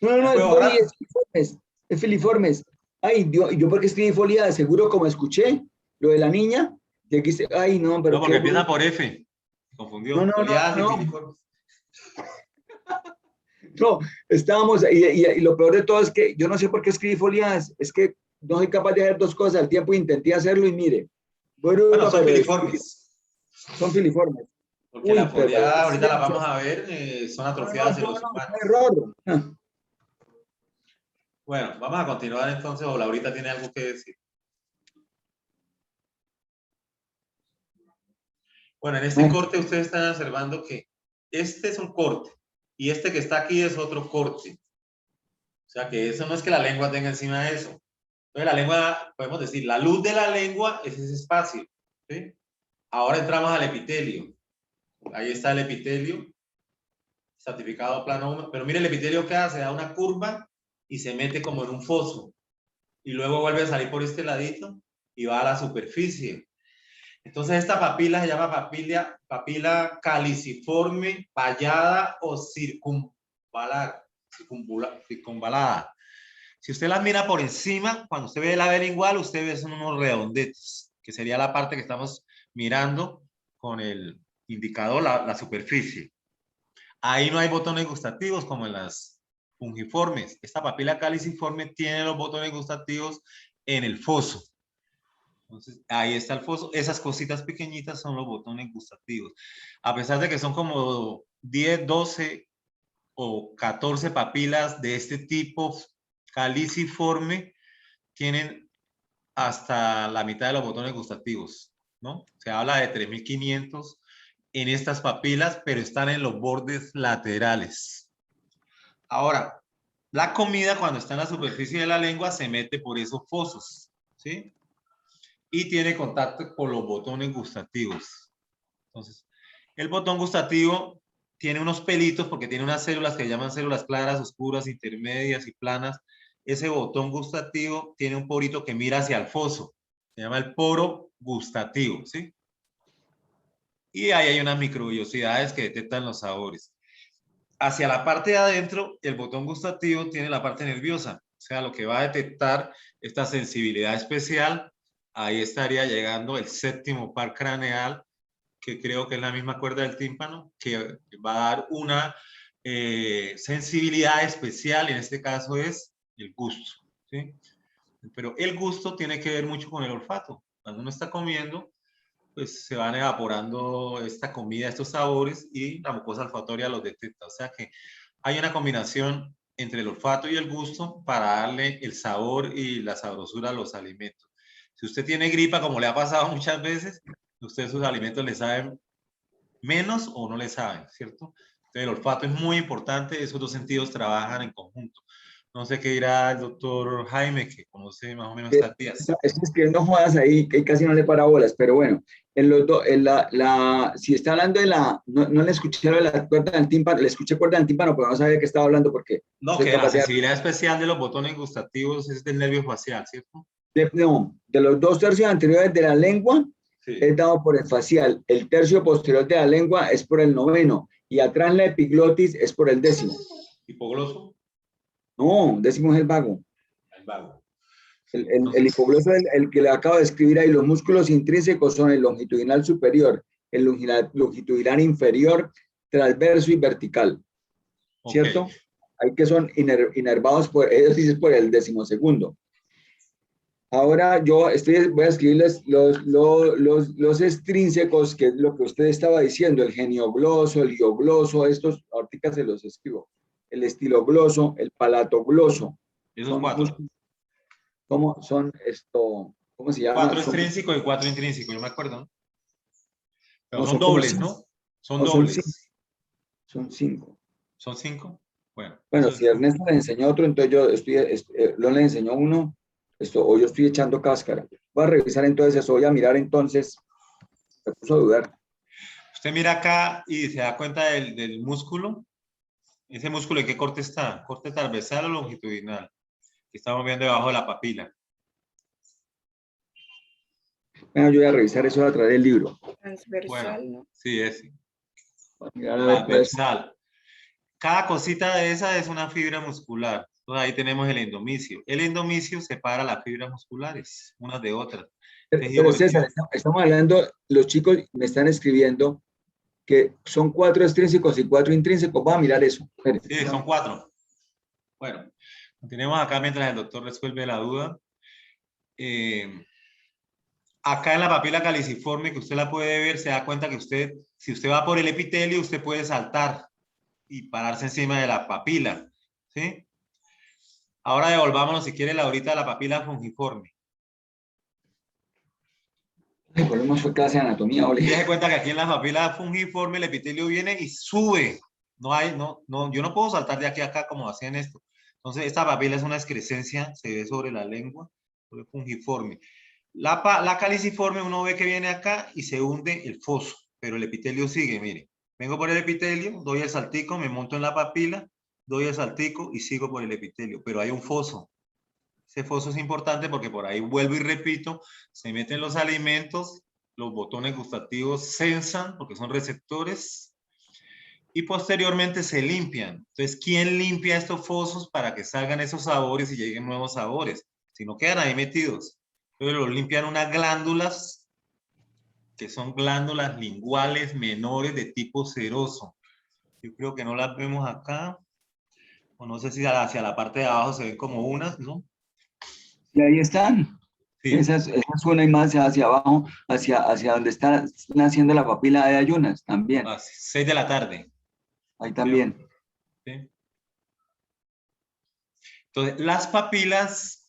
No, ¿Puedo borrar? es filiformes. Es filiformes. Ay, yo porque escribí foliada, seguro como escuché lo de la niña, y aquí ay, no, pero No, porque qué empieza bruto. por F. Se confundió. No. Foliadas y filiformes. No, estábamos, y lo peor de todo es que yo no sé por qué escribí foliadas, es que no soy capaz de hacer dos cosas al tiempo, intenté hacerlo y mire, Bueno, son pero filiformes. son filiformes. Porque Uy, la pero foliada, ahorita la vamos a ver, son atrofiadas en los no, humanos. qué error. Bueno, vamos a continuar entonces, o Laurita tiene algo que decir. Bueno, en este corte ustedes están observando que este es un corte y este que está aquí es otro corte. O sea que eso no es que la lengua tenga encima de eso. Entonces la lengua, podemos decir, la luz de la lengua es ese espacio. ¿Sí? Ahora entramos al epitelio. Ahí está el epitelio, estratificado plano 1. Pero mire el epitelio que hace, da una curva y se mete como en un foso. Y luego vuelve a salir por este ladito y va a la superficie. Entonces esta papila se llama papila caliciforme, vallada o circunvalada. Si usted la mira por encima, cuando usted ve la B lingual, usted ve son unos redondetes, que sería la parte que estamos mirando con el indicador, la superficie. Ahí no hay botones gustativos como en las fungiformes. Esta papila caliciforme tiene los botones gustativos en el foso. Entonces, ahí está el foso. Esas cositas pequeñitas son los botones gustativos. A pesar de que son como 10, 12 o 14 papilas de este tipo caliciforme, tienen hasta la mitad de los botones gustativos, ¿no? Se habla de 3.500 en estas papilas, pero están en los bordes laterales. Ahora, La comida, cuando está en la superficie de la lengua, se mete por esos fosos, ¿sí? Y tiene contacto con los botones gustativos. Entonces, el botón gustativo tiene unos pelitos porque tiene unas células que llaman células claras, oscuras, intermedias y planas. Ese botón gustativo tiene un porito que mira hacia el foso. Se llama el poro gustativo, ¿sí? Y ahí hay unas microvellosidades que detectan los sabores. Hacia la parte de adentro, el botón gustativo tiene la parte nerviosa, o sea, lo que va a detectar esta sensibilidad especial. Ahí estaría llegando el séptimo par craneal, que creo que es la misma cuerda del tímpano, que va a dar una sensibilidad especial, y en este caso es el gusto, ¿sí? Pero el gusto tiene que ver mucho con el olfato. Cuando uno está comiendo, pues se van evaporando esta comida, estos sabores, y la mucosa olfatoria los detecta. O sea que hay una combinación entre el olfato y el gusto para darle el sabor y la sabrosura a los alimentos. Si usted tiene gripa, como le ha pasado muchas veces, usted sus alimentos le saben menos o no le saben, ¿cierto? Entonces el olfato es muy importante, esos dos sentidos trabajan en conjunto. No sé qué dirá el doctor Jaime, que conoce más o menos estas vías. Estoy escribiendo jodas ahí que casi no le para bolas, pero bueno, en los si está hablando de no le escuché lo de la cuerda del tímpano, le escuché cuerda del tímpano, pero no sabía de qué estaba hablando porque No, soy que la capaz sensibilidad especial de los botones gustativos es del nervio facial, ¿cierto? no, de los 2 tercios anteriores de la lengua Sí. es dado por el facial, el tercio posterior de la lengua es por el noveno y atrás la epiglotis es por el 10º. ¿Hipogloso? No, 10º es el vago. El vago. El hipogloso es el que le acabo de escribir ahí. Los músculos intrínsecos son el longitudinal superior, el longitudinal inferior, transverso y vertical. ¿Cierto? Okay. Hay que son inervados por, ellos dicen por el 12º. Ahora yo voy a escribirles los extrínsecos, que es lo que usted estaba diciendo, el geniogloso, el iogloso, estos, ahorita se los escribo. El estilogloso, el palatogloso. Esos cuatro. ¿Cómo son esto? ¿Cómo se llama? 4 extrínsecos y 4 intrínsecos, yo me acuerdo, ¿no? Pero No, son dobles, ¿no? Son dobles. Son 5. ¿Son 5? Bueno. Bueno, si Ernesto le enseñó otro, entonces yo le enseñó uno, o yo estoy echando cáscara. Voy a revisar entonces eso, voy a mirar entonces, me puso a dudar. Usted mira acá y se da cuenta del músculo. ¿Ese músculo en qué corte está? ¿Corte transversal o longitudinal? Que estamos viendo debajo de la papila. Bueno, yo voy a revisar eso a través del libro. Transversal, Bueno, ¿no? sí, ese. Mirar a ver, Transversal. Cada cosita de esa es una fibra muscular. Entonces ahí tenemos el endomicio. El endomicio separa las fibras musculares, unas de otras. pero César, estamos hablando, los chicos me están escribiendo que son 4 extrínsecos y 4 intrínsecos. Vamos a mirar eso. Sí, son 4. Bueno, continuemos acá mientras el doctor resuelve la duda. Acá en la papila caliciforme, que usted la puede ver, se da cuenta que usted, si usted va por el epitelio, usted puede saltar y pararse encima de la papila, ¿sí? Ahora devolvámonos, si quiere, ahorita a la papila fungiforme. Volvemos a clase de anatomía, Y se cuenta que aquí en la papila fungiforme el epitelio viene y sube. Yo no puedo saltar de aquí a acá como hacían esto. Entonces, esta papila es una excrescencia, se ve sobre la lengua, sobre fungiforme. La caliciforme uno ve que viene acá y se hunde el foso, pero el epitelio sigue, mire. Vengo por el epitelio, doy el saltico, me monto en la papila, doy el saltico y sigo por el epitelio, pero hay un foso. Ese foso es importante porque por ahí vuelvo y repito, se meten los alimentos, los botones gustativos sensan porque son receptores y posteriormente se limpian. Entonces, ¿quién limpia estos fosos para que salgan esos sabores y lleguen nuevos sabores? Si no quedan ahí metidos. Entonces los limpian unas glándulas que son glándulas linguales menores de tipo seroso. Yo creo que no las vemos acá. O no sé si hacia la parte de abajo se ven como unas, ¿no? Y ahí están. Sí. Esa es una y más hacia abajo, hacia donde está naciendo la papila de ayunas también. A 6 de la tarde. Ahí también. ¿Sí? Entonces, las papilas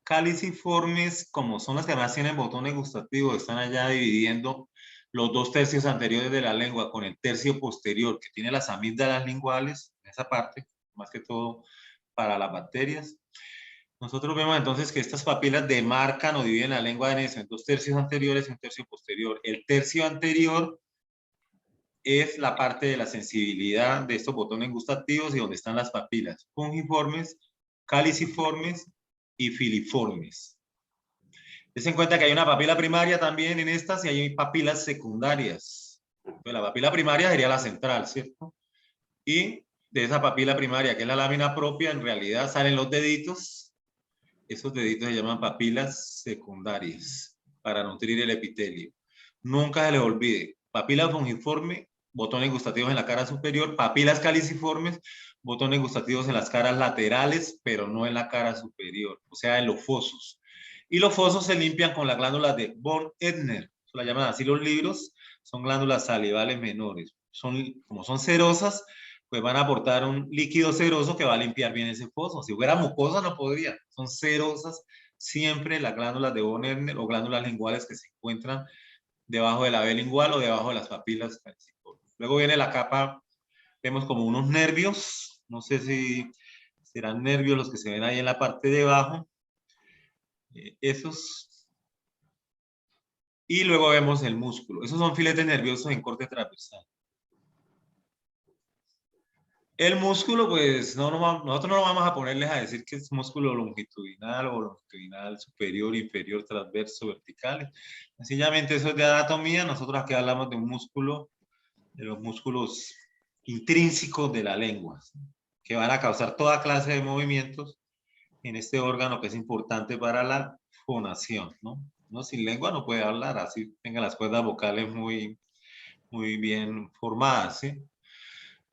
caliciformes, como son las que más tienen botones gustativos, están allá dividiendo los 2 tercios anteriores de la lengua con el tercio posterior, que tiene las amígdalas linguales, en esa parte, más que todo para las bacterias. Nosotros vemos entonces que estas papilas demarcan o dividen la lengua en eso, en 2 tercios anteriores y 1 tercio posterior. El tercio anterior es la parte de la sensibilidad de estos botones gustativos y donde están las papilas pungiformes, caliciformes y filiformes. Ten en cuenta que hay una papila primaria también en estas y hay papilas secundarias. Pues la papila primaria sería la central, ¿cierto? Y de esa papila primaria, que es la lámina propia, en realidad salen los deditos. Esos deditos se llaman papilas secundarias para nutrir el epitelio. Nunca se les olvide, papila fungiforme, botones gustativos en la cara superior, papilas caliciformes, botones gustativos en las caras laterales, pero no en la cara superior, o sea, en los fosos. Y los fosos se limpian con las glándulas de von Ebner, se la llaman así los libros, son glándulas salivales menores. Como son cerosas, pues van a aportar un líquido ceroso que va a limpiar bien ese foso. Si fuera mucosa no podría, son cerosas siempre las glándulas de von Ebner o glándulas linguales que se encuentran debajo de la vena lingual o debajo de las papilas caliciformes. Luego viene la capa, vemos como unos nervios, no sé si serán nervios los que se ven ahí en la parte de abajo, esos. Y luego vemos el músculo, esos son filetes nerviosos en corte transversal. El músculo, pues nosotros no vamos a ponerles a decir que es músculo longitudinal o longitudinal superior, inferior, transverso, vertical. Sencillamente eso es de anatomía. Nosotros aquí hablamos de un músculo, de los músculos intrínsecos de la lengua, que van a causar toda clase de movimientos en este órgano que es importante para la fonación, ¿no? Uno sin lengua no puede hablar, así tenga las cuerdas vocales muy bien formadas, ¿sí?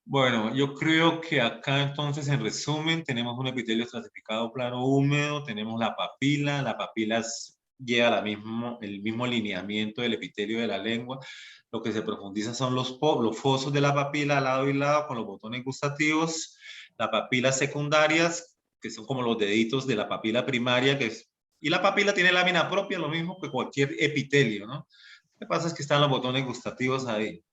Bueno, yo creo que acá entonces en resumen tenemos un epitelio estratificado plano húmedo, tenemos la papila lleva el mismo lineamiento del epitelio de la lengua, lo que se profundiza son los fosos de la papila lado y lado con los botones gustativos, las papilas secundarias, que son como los deditos de la papila primaria, y la papila tiene lámina propia, lo mismo que cualquier epitelio, ¿no? Lo que pasa es que están los botones gustativos ahí.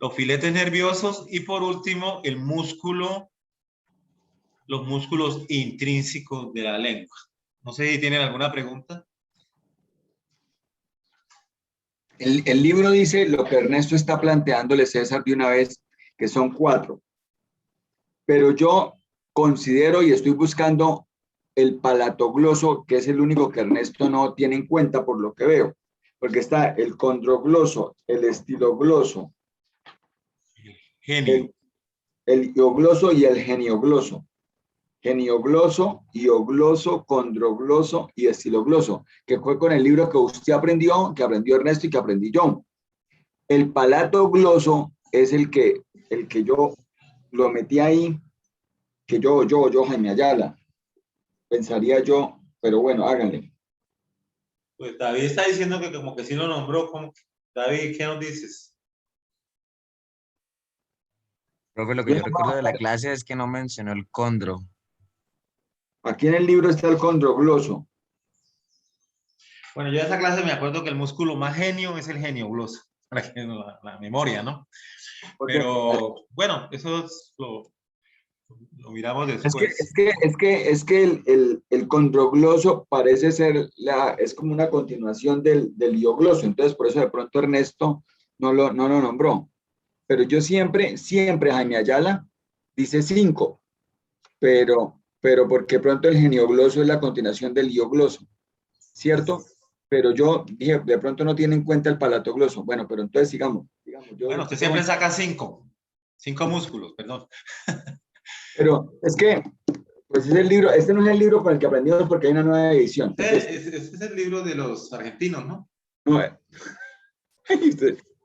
Los filetes nerviosos y por último el músculo, los músculos intrínsecos de la lengua. No sé si tienen alguna pregunta. El libro dice lo que Ernesto está planteándole, César, de una vez, que son 4. Pero yo considero y estoy buscando el palatogloso, que es el único que Ernesto no tiene en cuenta por lo que veo. Porque está el condrogloso, el estilogloso, Genio. el iogloso y el geniogloso. Geniogloso, iogloso, condrogloso y estilogloso, que fue con el libro que usted aprendió, que aprendió Ernesto y que aprendí yo. El palatogloso es el que yo lo metí ahí, que yo, Jaime Ayala, pensaría yo, pero bueno, háganle. Pues David está diciendo que como que sí lo nombró. David, ¿qué nos dices? Profe, lo que yo recuerdo de la clase es que no mencionó el condro. Aquí en el libro está el condrogloso. Bueno, yo de esa clase me acuerdo que el músculo más genio es el geniogloso, para que la memoria, ¿no? Pero bueno, eso es lo miramos después. Es que el condrogloso parece ser es como una continuación del iogloso, entonces por eso de pronto Ernesto no lo nombró. Pero yo siempre, Jaime Ayala dice 5, pero porque pronto el geniogloso es la continuación del iogloso, ¿cierto? Pero yo dije, de pronto no tiene en cuenta el palatogloso. Bueno, pero entonces sigamos. Bueno, usted siempre saca 5 músculos, perdón. Pero es que, pues es el libro, este no es el libro con el que aprendimos porque hay una nueva edición. Este es el libro de los argentinos, ¿no? No,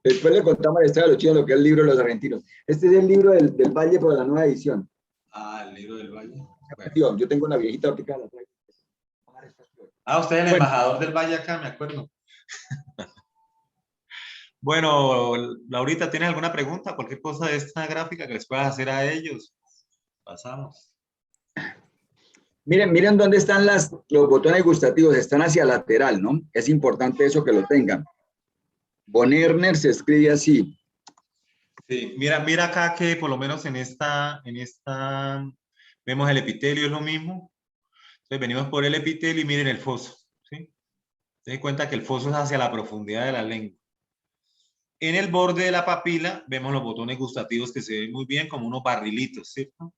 después le contamos la historia de los chinos lo que es el libro de los argentinos. Este es el libro del Valle, pero la nueva edición. Ah, el libro del Valle. Bueno. Yo tengo una viejita ahorita. Usted es el embajador del Valle acá, me acuerdo. Bueno, Laurita, ¿tienes alguna pregunta? Cualquier cosa de esta gráfica que les puedas hacer a ellos. Pasamos. Miren dónde están los botones gustativos, están hacia lateral, ¿no? Es importante eso que lo tengan. Von Ebner se escribe así. Sí, mira acá que por lo menos en esta Vemos el epitelio, es lo mismo. Entonces venimos por el epitelio y miren el foso, ¿sí? Se den cuenta que el foso es hacia la profundidad de la lengua. En el borde de la papila vemos los botones gustativos que se ven muy bien como unos barrilitos, ¿cierto?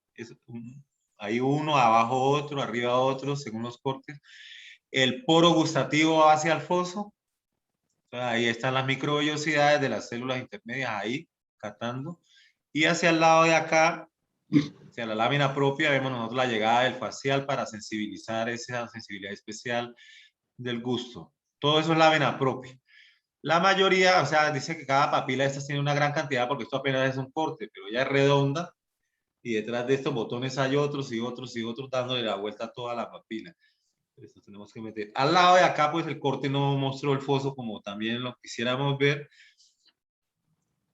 Hay uno, abajo otro, arriba otro, según los cortes. El poro gustativo va hacia el foso. Ahí están las microvellosidades de las células intermedias ahí, catando. Y hacia el lado de acá, hacia la lámina propia, vemos nosotros la llegada del facial para sensibilizar esa sensibilidad especial del gusto. Todo eso es lámina propia. La mayoría, o sea, dice que cada papila de estas tiene una gran cantidad porque esto apenas es un corte, pero ya es redonda y detrás de estos botones hay otros y otros y otros dándole la vuelta a toda la papila. Esto tenemos que meter. Al lado de acá, pues el corte no mostró el foso como también lo quisiéramos ver.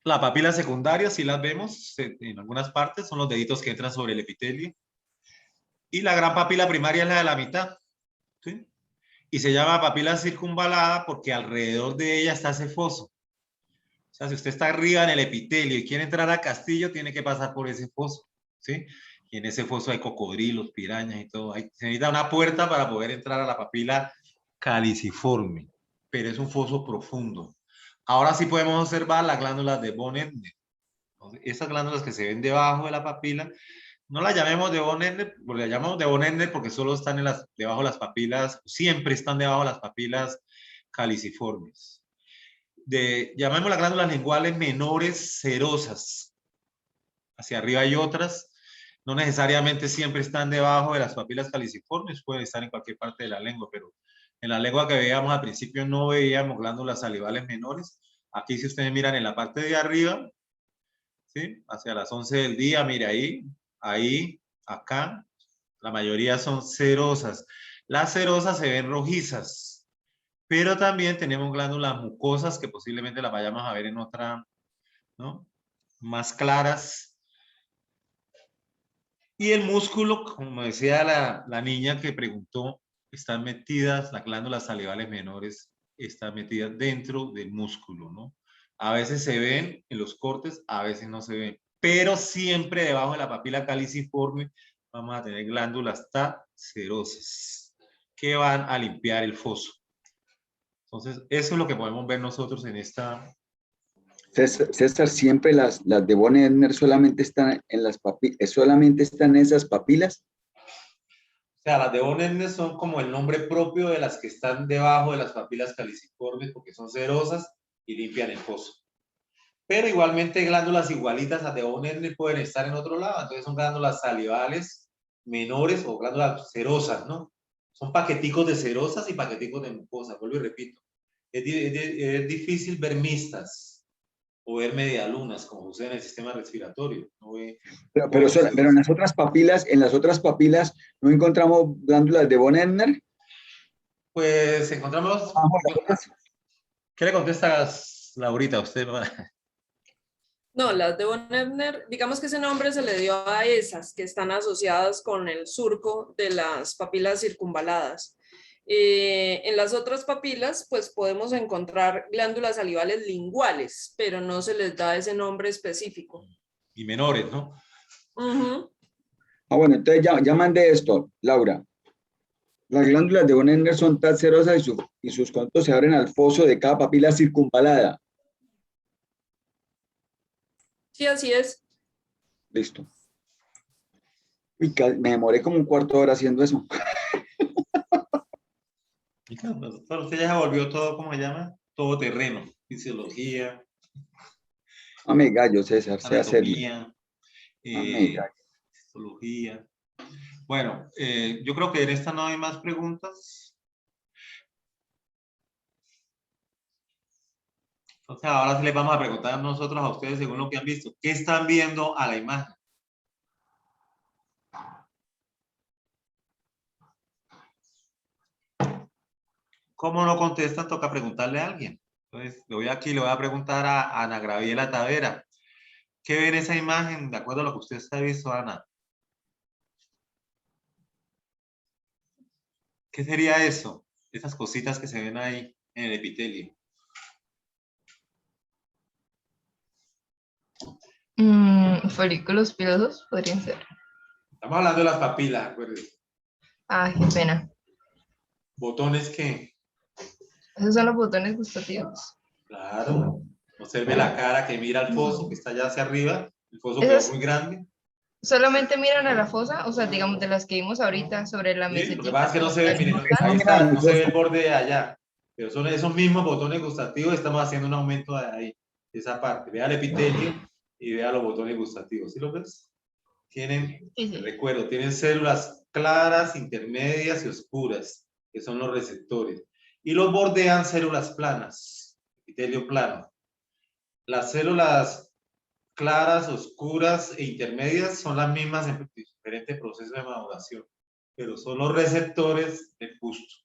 La papila secundaria, sí las vemos en algunas partes, son los deditos que entran sobre el epitelio. Y la gran papila primaria es la de la mitad, ¿sí? Y se llama papila circunvalada porque alrededor de ella está ese foso. O sea, si usted está arriba en el epitelio y quiere entrar a Castillo, tiene que pasar por ese foso, ¿sí? Y en ese foso hay cocodrilos, pirañas y todo. Se necesita una puerta para poder entrar a la papila caliciforme, pero es un foso profundo. Ahora sí podemos observar las glándulas de von Ebner. Esas glándulas que se ven debajo de la papila, no las llamemos de von Ebner, porque las llamamos de von Ebner porque solo están debajo de las papilas, siempre están debajo de las papilas caliciformes. Llamemos las glándulas linguales menores cerosas. Hacia arriba hay otras, no necesariamente siempre están debajo de las papilas caliciformes, pueden estar en cualquier parte de la lengua, pero en la lengua que veíamos al principio no veíamos glándulas salivales menores. Aquí si ustedes miran en la parte de arriba, ¿sí? Hacia las 11 del día, mire ahí, acá, la mayoría son cerosas. Las cerosas se ven rojizas, pero también tenemos glándulas mucosas que posiblemente las vayamos a ver en otra, ¿no? Más claras. Y el músculo, como decía la niña que preguntó, están metidas, las glándulas salivales menores están metidas dentro del músculo, ¿no? A veces se ven en los cortes, a veces no se ven. Pero siempre debajo de la papila caliciforme vamos a tener glándulas tacerosas que van a limpiar el foso. Entonces, eso es lo que podemos ver nosotros en esta... César, siempre las de von Ebner solamente están en las papilas, solamente están en esas papilas. O sea, las de von Ebner son como el nombre propio de las que están debajo de las papilas caliciformes porque son cerosas y limpian el foso. Pero igualmente glándulas igualitas a de von Ebner pueden estar en otro lado. Entonces son glándulas salivales menores o glándulas cerosas, ¿no? Son paqueticos de cerosas y paqueticos de mucosas. Vuelvo y repito. Es difícil ver mixtas o ver medialunas, como sucede en el sistema respiratorio. ¿No? Pero en las otras papilas no encontramos glándulas de von Ebner. Pues encontramos... ¿Qué le contestas, Laurita, a usted? No, las de von Ebner, digamos que ese nombre se le dio a esas que están asociadas con el surco de las papilas circunvaladas. En las otras papilas, pues podemos encontrar glándulas salivales linguales, pero no se les da ese nombre específico. Y menores, ¿no? Bueno, entonces ya mandé esto, Laura. Las glándulas de von Ebner son tan cerosas y sus conductos se abren al foso de cada papila circunvalada. Sí, así es. Listo. Uy, me demoré como un cuarto de hora haciendo eso. Usted ya se volvió todo, ¿cómo se llama? Todo terreno. Fisiología. Ame gallo, César, sea serio. Anatomía. Histología. Bueno, yo creo que en esta no hay más preguntas. Entonces ahora sí les vamos a preguntar nosotros a ustedes según lo que han visto. ¿Qué están viendo a la imagen? ¿Cómo no contestan? Toca preguntarle a alguien. Entonces, le voy a preguntar a Ana Graviela Tavera. ¿Qué ve en esa imagen de acuerdo a lo que usted está visto, Ana? ¿Qué sería eso? Esas cositas que se ven ahí en el epitelio. Folículos pilosos podrían ser. Estamos hablando de las papilas, acuérdense. Ah, qué pena. Botones que, Esos son los botones gustativos. claro, observe la cara que mira al foso, que está allá hacia arriba. El foso quedó Esos muy grande. solamente miran a la fosa, o sea, digamos de las que vimos ahorita sobre la Sí, lo que mesetita pasa es que no como se ve, tal. miren, Eso no ahí mira está, el no se ve el foso. borde de allá. Pero son esos mismos botones gustativos, estamos haciendo un aumento de ahí, de esa parte. Vea el epitelio y vea los botones gustativos. ¿Sí lo ves? Tienen, Sí, te sí. recuerdo, tienen células claras, intermedias y oscuras, que son los receptores. Y los bordean células planas, epitelio plano. Las células claras, oscuras e intermedias son las mismas en diferentes procesos de maduración, pero son los receptores del gusto.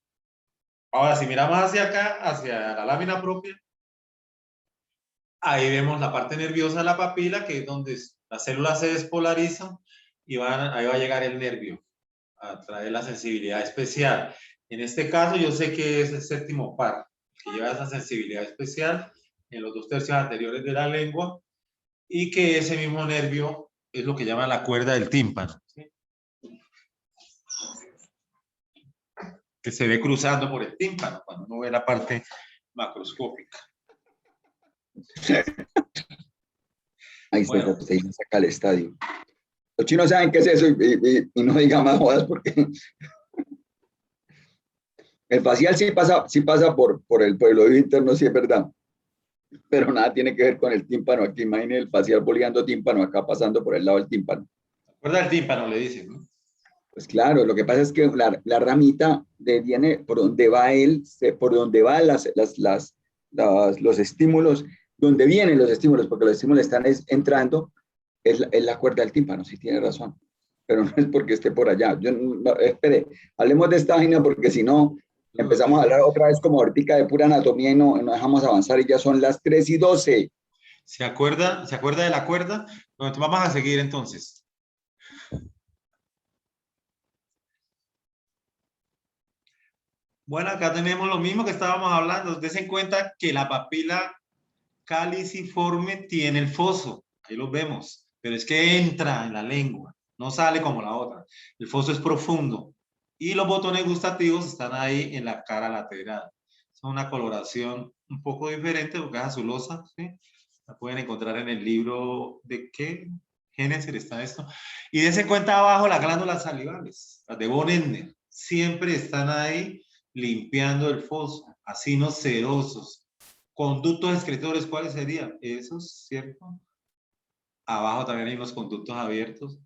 Ahora, si miramos hacia acá, hacia la lámina propia, ahí vemos la parte nerviosa de la papila, que es donde las células se despolarizan y ahí va a llegar el nervio a traer la sensibilidad especial. En este caso, yo sé que es el séptimo par, que lleva esa sensibilidad especial en los 2/3 anteriores de la lengua, y que ese mismo nervio es lo que llaman la cuerda del tímpano, ¿sí? Que se ve cruzando por el tímpano cuando uno ve la parte macroscópica. Ahí Bueno, se saca al estadio. Los chinos saben qué es eso y no digan más jodas porque el facial sí pasa por el oído interno, sí es verdad, pero nada tiene que ver con el tímpano aquí. Imaginen el facial boleando tímpano acá pasando por el lado del tímpano. cuerda del tímpano le dicen, ¿no? Pues claro, lo que pasa es que la ramita viene por donde va él, por donde van los estímulos, donde vienen los estímulos, porque los estímulos están entrando, es la cuerda del tímpano, sí tiene razón, pero no es porque esté por allá. Espere, hablemos de esta vaina porque si no, empezamos a hablar otra vez como ahorita de pura anatomía y no dejamos avanzar y ya son las 3:12. ¿Se acuerda de la cuerda? Bueno, vamos a seguir entonces. Bueno, acá tenemos lo mismo que estábamos hablando. Dense en cuenta que la papila caliciforme tiene el foso. Ahí lo vemos. Pero es que entra en la lengua. No sale como la otra. El foso es profundo. Y los botones gustativos están ahí en la cara lateral. Son una coloración un poco diferente porque es azulosa, ¿sí? La pueden encontrar en el libro de ¿qué? Génesis está esto. Y dense cuenta abajo las glándulas salivales, las de von Ebner. Siempre están ahí limpiando el foso, acinos serosos. Conductos excretores, ¿cuáles serían? Esos, ¿cierto? Abajo también hay unos conductos abiertos,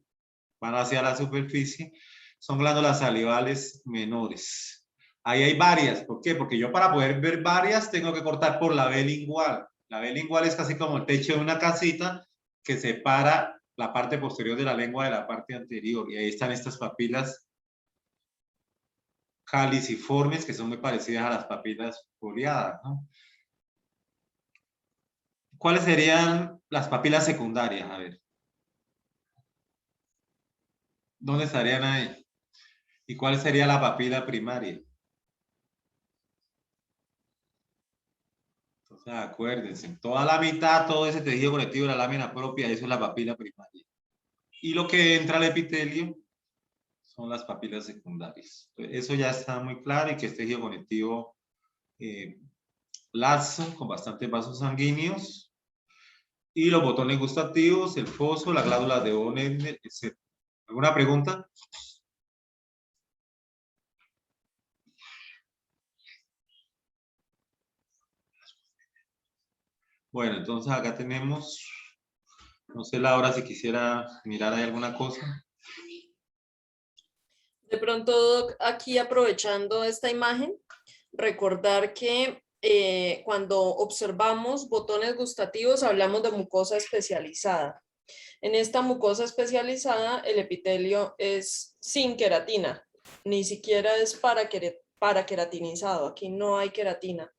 van hacia la superficie. Son glándulas salivales menores. Ahí hay varias. ¿Por qué? Porque yo para poder ver varias tengo que cortar por la B lingual. La B lingual es casi como el techo de una casita que separa la parte posterior de la lengua de la parte anterior. Y ahí están estas papilas caliciformes que son muy parecidas a las papilas foliadas, ¿no? ¿Cuáles serían las papilas secundarias? A ver. ¿Dónde estarían ahí? ¿Y cuál sería la papila primaria? Entonces, acuérdense, toda la mitad, todo ese tejido conectivo de la lámina propia, eso es la papila primaria. Y lo que entra al epitelio son las papilas secundarias. Entonces, eso ya está muy claro y que es tejido conectivo laxo, con bastantes vasos sanguíneos. Y los botones gustativos, el foso, las glándulas de von Ebner, etc. ¿Alguna pregunta? Bueno, entonces acá tenemos, no sé Laura si quisiera mirar ahí alguna cosa. De pronto, aquí aprovechando esta imagen, recordar que cuando observamos botones gustativos hablamos de mucosa especializada. En esta mucosa especializada, el epitelio es sin queratina, ni siquiera es para queratinizado, aquí no hay queratina.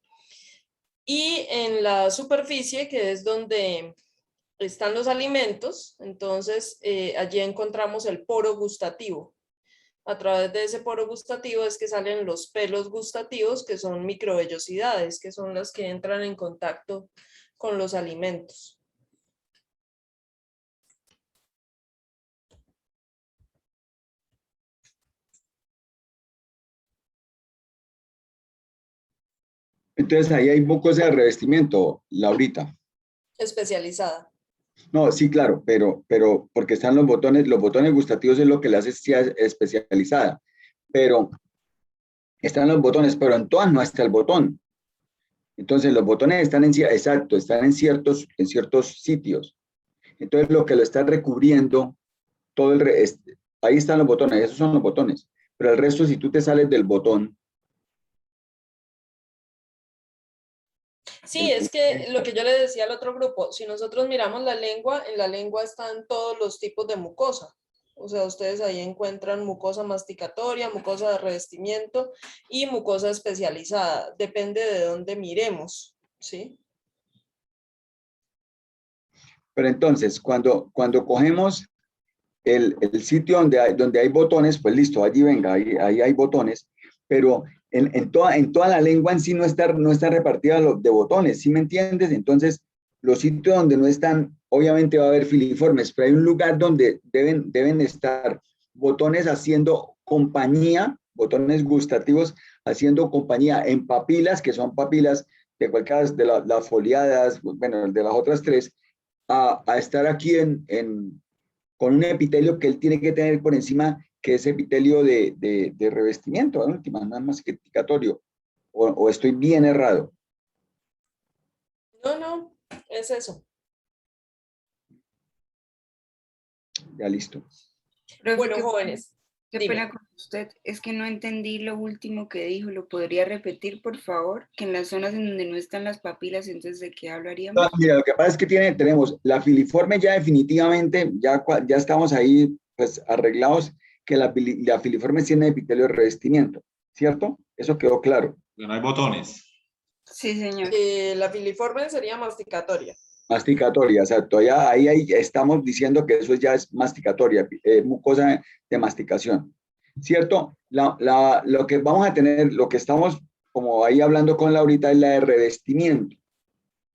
Y en la superficie, que es donde están los alimentos, entonces allí encontramos el poro gustativo. A través de ese poro gustativo es que salen los pelos gustativos, que son microvellosidades, que son las que entran en contacto con los alimentos. Entonces ahí hay mucosa de revestimiento, Laurita. Especializada. No, sí, claro, pero porque están los botones gustativos es lo que le hace sea especializada, pero están los botones, pero en todas no está el botón. Entonces los botones están exacto, están en ciertos sitios. Entonces lo que lo está recubriendo, ahí están los botones, esos son los botones, pero el resto si tú te sales del botón. Sí, es que lo que yo le decía al otro grupo, si nosotros miramos la lengua, en la lengua están todos los tipos de mucosa. O sea, ustedes ahí encuentran mucosa masticatoria, mucosa de revestimiento y mucosa especializada. Depende de dónde miremos, ¿sí? Pero entonces, cuando cogemos el sitio donde hay botones, pues listo, allí venga, ahí hay botones, pero en toda la lengua en sí no está repartida de botones, ¿sí me entiendes? Entonces, los sitios donde no están, obviamente va a haber filiformes, pero hay un lugar donde deben estar botones haciendo compañía, botones gustativos haciendo compañía en papilas, que son papilas de cualquiera de las foliadas, bueno, de las otras tres, a estar aquí con un epitelio que él tiene que tener por encima, que es epitelio de revestimiento, en última, nada más que masticatorio, o estoy bien errado. No, es eso. Ya listo. Profe, Bueno, qué jóvenes, qué dime. pena con usted. Es que no entendí lo último que dijo. ¿Lo podría repetir, por favor? Que en las zonas en donde no están las papilas, entonces, ¿de qué hablaríamos? No, mira, lo que pasa es que tenemos la filiforme ya definitivamente, ya estamos ahí pues arreglados, que la filiforme tiene epitelio de revestimiento, ¿cierto? Eso quedó claro. No hay botones. Sí, señor. La filiforme sería masticatoria. Masticatoria, exacto. Ahí estamos diciendo que eso ya es masticatoria, mucosa de masticación, ¿cierto? Lo que vamos a tener, lo que estamos como ahí hablando con Laurita es la de revestimiento,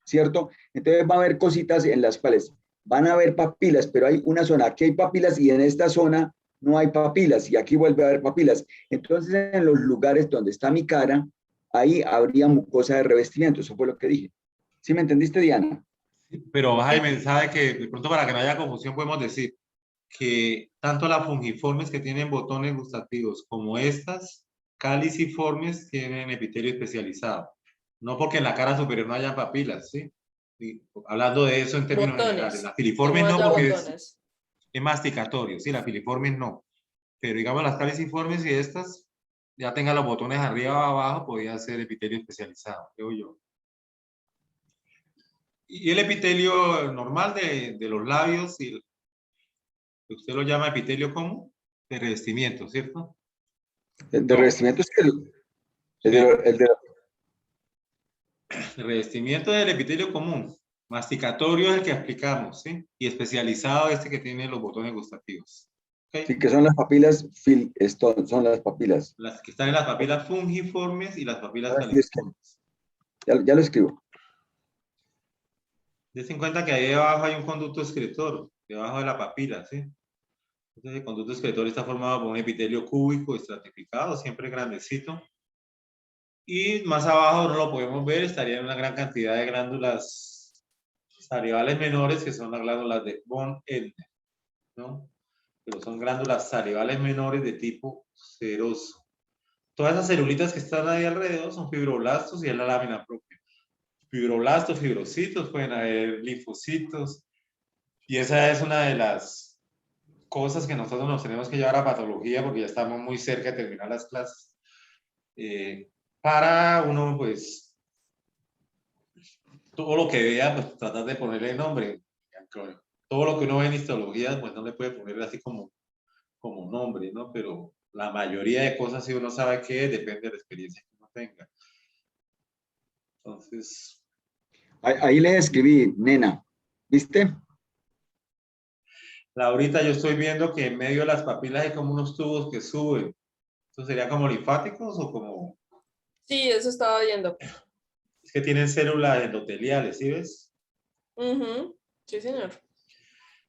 ¿cierto? Entonces va a haber cositas en las cuales van a haber papilas, pero hay una zona, aquí hay papilas y en esta zona no hay papilas y aquí vuelve a haber papilas. Entonces en los lugares donde está mi cara, ahí habría mucosa de revestimiento, eso fue lo que dije. ¿Sí me entendiste, Diana? Pero Jaime, sabe que de pronto para que no haya confusión podemos decir que tanto las fungiformes que tienen botones gustativos como estas caliciformes tienen epitelio especializado. No porque en la cara superior no haya papilas, ¿sí? Y hablando de eso en términos generales. Las filiformes no, porque es masticatorio, sí, las filiformes no. Pero digamos las caliciformes y estas, ya tengan los botones arriba o abajo, podría ser epitelio especializado, creo yo. Y el epitelio normal de los labios, y usted lo llama epitelio como de revestimiento, ¿cierto? De revestimiento es que el revestimiento del epitelio común. Masticatorio es el que aplicamos, ¿sí? Y especializado este que tiene los botones gustativos. ¿Okay? Sí, que son las papilas, son las papilas. Las que están en las papilas fungiformes y las papilas Ahora sí caliciformes. ya lo escribo. Dense en cuenta que ahí debajo hay un conducto excretor, debajo de la papila, ¿sí? Entonces el conducto excretor está formado por un epitelio cúbico estratificado, siempre grandecito. Y más abajo no lo podemos ver, estarían una gran cantidad de glándulas salivales menores, que son las glándulas de von Eldner, ¿no? Pero son glándulas salivales menores de tipo seroso. Todas esas celulitas que están ahí alrededor son fibroblastos y es la lámina propia. Fibroblastos, fibrocitos, pueden haber linfocitos. Y esa es una de las cosas que nosotros nos tenemos que llevar a patología porque ya estamos muy cerca de terminar las clases. Para uno, pues, todo lo que vea, pues tratar de ponerle nombre. Todo lo que uno ve en histología, pues no le puede poner así como nombre, ¿no? Pero la mayoría de cosas, si uno sabe qué es, depende de la experiencia que uno tenga. Entonces... Ahí les escribí, nena, ¿viste? Laurita, yo estoy viendo que en medio de las papilas hay como unos tubos que suben. ¿Eso sería como linfáticos o como...? Sí, eso estaba viendo. Es que tienen células endoteliales, ¿sí ves? Sí, señor.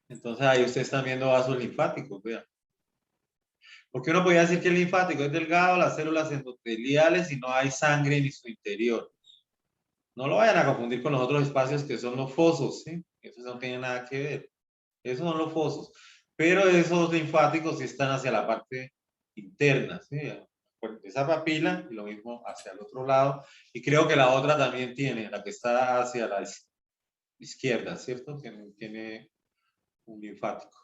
Entonces ahí ustedes están viendo vasos linfáticos, vean. Porque uno podría decir que el linfático es delgado, las células endoteliales y no hay sangre en su interior. No lo vayan a confundir con los otros espacios que son los fosos, ¿sí? Eso no tiene nada que ver. Esos son los fosos. Pero esos linfáticos sí están hacia la parte interna, ¿sí? Esa papila y lo mismo hacia el otro lado. Y creo que la otra también tiene, la que está hacia la izquierda, ¿cierto? Tiene un linfático.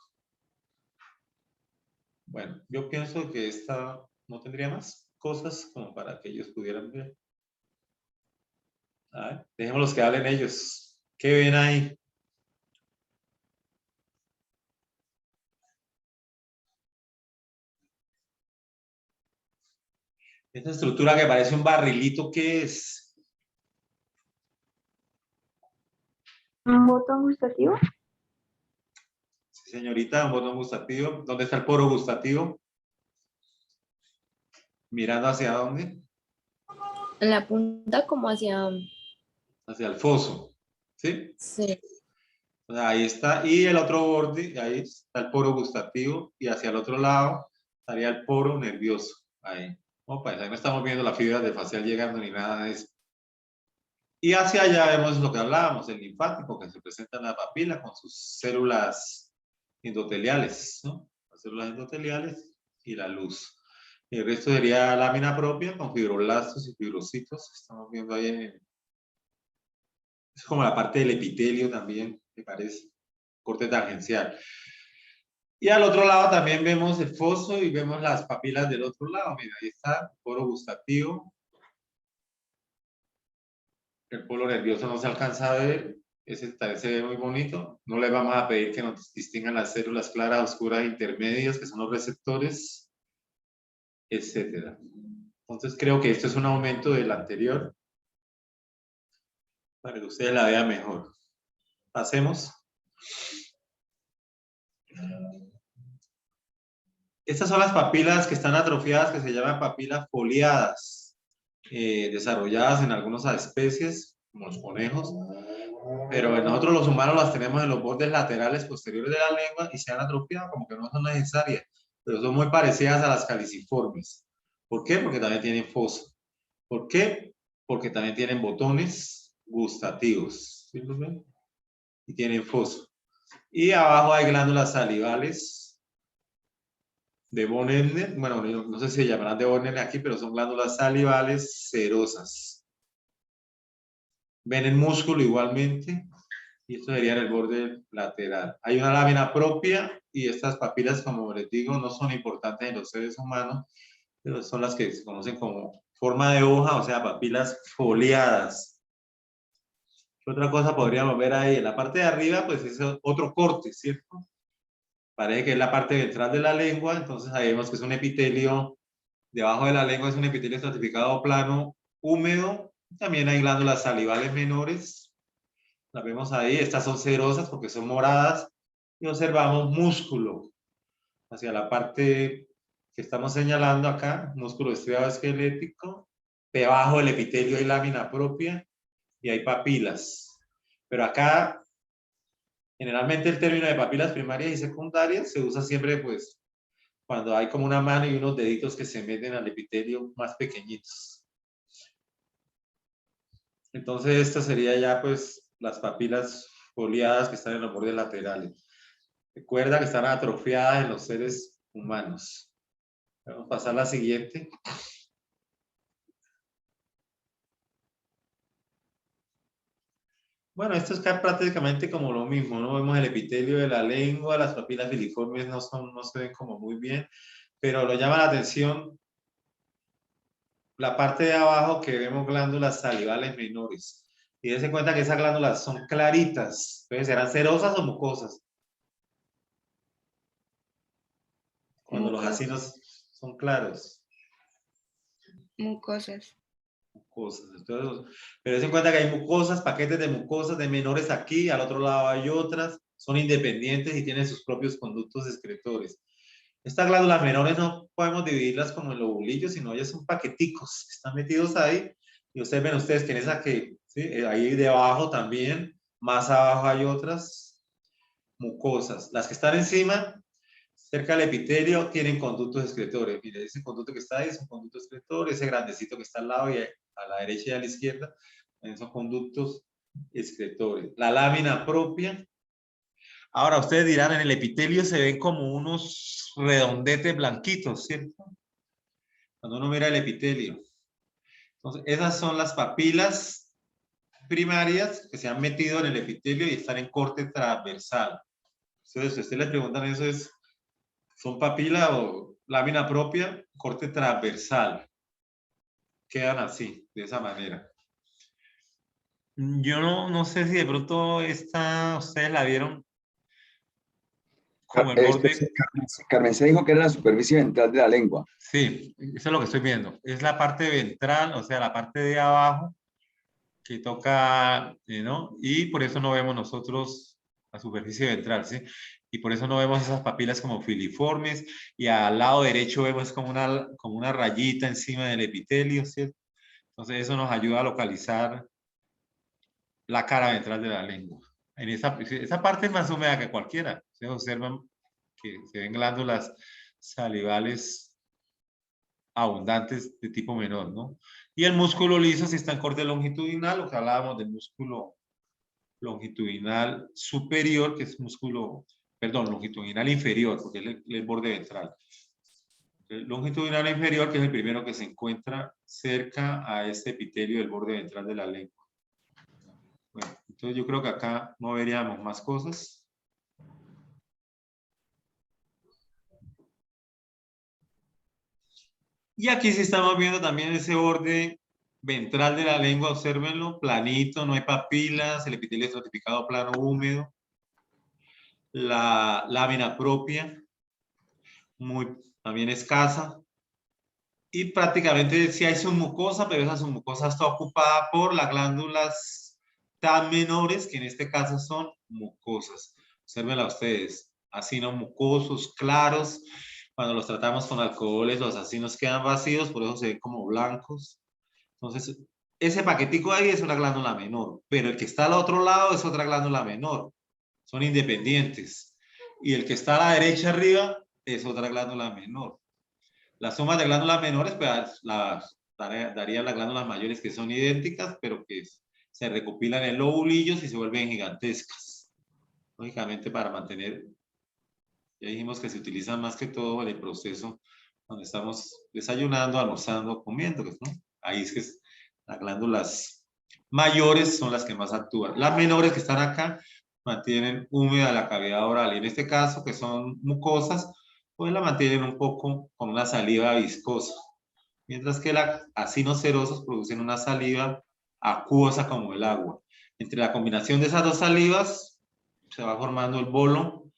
Bueno, yo pienso que esta no tendría más cosas como para que ellos pudieran ver. A ver, dejémoslos que hablen ellos. ¿Qué ven ahí? Esta estructura que parece un barrilito, ¿qué es? ¿Un botón gustativo? Sí, señorita, un botón gustativo. ¿Dónde está el poro gustativo? ¿Mirando hacia dónde? En la punta como hacia... Hacia el foso. ¿Sí? Sí. O sea, ahí está. Y el otro borde, ahí está el poro gustativo. Y hacia el otro lado estaría el poro nervioso. Ahí. Opa, ahí no estamos viendo la fibra del facial llegando ni nada de eso. Y hacia allá vemos lo que hablábamos, el linfático que se presenta en la papila con sus células endoteliales, ¿no? Las células endoteliales y la luz. Y el resto sería lámina propia con fibroblastos y fibrocitos. Estamos viendo ahí es como la parte del epitelio también, me parece. Corte tangencial. Y al otro lado también vemos el foso y vemos las papilas del otro lado. Mira, ahí está, poro gustativo. El polo nervioso no se alcanza a ver. Ese se ve muy bonito. No le vamos a pedir que nos distingan las células claras, oscuras, intermedias, que son los receptores, etcétera. Entonces creo que esto es un aumento del anterior para que ustedes la vean mejor. Pasemos. Estas son las papilas que están atrofiadas, que se llaman papilas foliadas, desarrolladas en algunas especies, como los conejos, pero en nosotros los humanos las tenemos en los bordes laterales posteriores de la lengua y se han atrofiado, como que no son necesarias, pero son muy parecidas a las caliciformes. ¿Por qué? Porque también tienen foso. ¿Por qué? Porque también tienen botones gustativos. ¿Sí los ven? Y tienen foso. Y abajo hay glándulas salivales de von Ebner. Bueno, no sé si se llamarán de von Ebner aquí, pero son glándulas salivales serosas. Ven el músculo igualmente. Y esto sería en el borde lateral. Hay una lámina propia y estas papilas, como les digo, no son importantes en los seres humanos, pero son las que se conocen como forma de hoja, o sea, papilas foliadas. ¿Qué otra cosa podríamos ver ahí? En la parte de arriba, pues es otro corte, ¿cierto? Parece que es la parte ventral de la lengua, entonces ahí vemos que es un epitelio, debajo de la lengua es un epitelio estratificado plano, húmedo. También hay glándulas salivales menores. Las vemos ahí, estas son cerosas porque son moradas y observamos músculo hacia la parte que estamos señalando acá, músculo estriado esquelético, debajo del epitelio hay lámina propia y hay papilas. Pero acá, generalmente el término de papilas primarias y secundarias se usa siempre pues cuando hay como una mano y unos deditos que se meten al epitelio más pequeñitos. Entonces esta sería ya pues las papilas foliadas que están en los bordes laterales. Recuerda que están atrofiadas en los seres humanos. Vamos a pasar a la siguiente. Bueno, esto es prácticamente como lo mismo, ¿no? Vemos el epitelio de la lengua, las papilas filiformes no se ven como muy bien, pero lo llama la atención la parte de abajo que vemos glándulas salivales menores. Y dense cuenta que esas glándulas son claritas. Entonces, ¿serán cerosas o mucosas? Cuando los Mucosas. acinos son claros. Mucosas. Mucosas. Entonces, pero dense cuenta que hay mucosas, paquetes de mucosas de menores aquí, al otro lado hay otras, son independientes y tienen sus propios conductos excretores. Estas glándulas menores no podemos dividirlas como en lobulillos, sino ellas son paqueticos que están metidos ahí. Y ustedes ven que en esa que, ¿sí? Ahí debajo también, más abajo hay otras mucosas. Las que están encima, cerca del epitelio, tienen conductos excretores. Mire, ese conducto que está ahí es un conducto excretor, ese grandecito que está al lado y a la derecha y a la izquierda esos conductos excretores. La lámina propia. Ahora ustedes dirán, en el epitelio se ven como unos redondetes blanquitos, ¿cierto? Cuando uno mira el epitelio. Entonces, esas son las papilas primarias que se han metido en el epitelio y están en corte transversal. Entonces, si usted le preguntan eso, ¿son papila o lámina propia? Corte transversal. Quedan así, de esa manera. Yo no sé si de pronto ustedes la vieron como el borde. Carmen se dijo que era la superficie ventral de la lengua. Sí, eso es lo que estoy viendo. Es la parte ventral, o sea, la parte de abajo que toca, ¿no? Y por eso no vemos nosotros la superficie ventral, ¿sí? Y por eso no vemos esas papilas como filiformes. Y al lado derecho vemos como una rayita encima del epitelio, ¿cierto? Entonces eso nos ayuda a localizar la cara ventral de la lengua. Esa parte es más húmeda que cualquiera. Ustedes observan que se ven glándulas salivales abundantes de tipo menor, ¿no? Y el músculo liso si está en corte longitudinal, lo que hablábamos del músculo longitudinal superior, que es longitudinal inferior, porque es el borde ventral. El longitudinal inferior, que es el primero que se encuentra cerca a este epitelio del borde ventral de la lengua. Bueno, entonces yo creo que acá no veríamos más cosas. Y aquí sí estamos viendo también ese borde ventral de la lengua, obsérvenlo, planito, no hay papilas, el epitelio estratificado plano húmedo, la lámina propia, también escasa, y prácticamente sí hay submucosa, pero esa submucosa está ocupada por las glándulas tan menores, que en este caso son mucosas. Obsérvenla ustedes, acinos mucosos, claros. Cuando los tratamos con alcoholes, los acinos quedan vacíos, por eso se ven como blancos. Entonces, ese paquetico ahí es una glándula menor, pero el que está al otro lado es otra glándula menor. Son independientes. Y el que está a la derecha arriba es otra glándula menor. La suma de glándulas menores pues, daría las glándulas mayores que son idénticas, pero que se recopilan en lobulillos y se vuelven gigantescas. Lógicamente para mantener, ya dijimos que se utilizan más que todo en el proceso cuando estamos desayunando, almorzando, comiendo, ¿no? Ahí es que las glándulas mayores son las que más actúan. Las menores que están acá mantienen húmeda la cavidad oral y en este caso que son mucosas, pues la mantienen un poco con una saliva viscosa. Mientras que las acinos serosos producen una saliva acuosa como el agua. Entre la combinación de esas dos salivas se va formando el bolo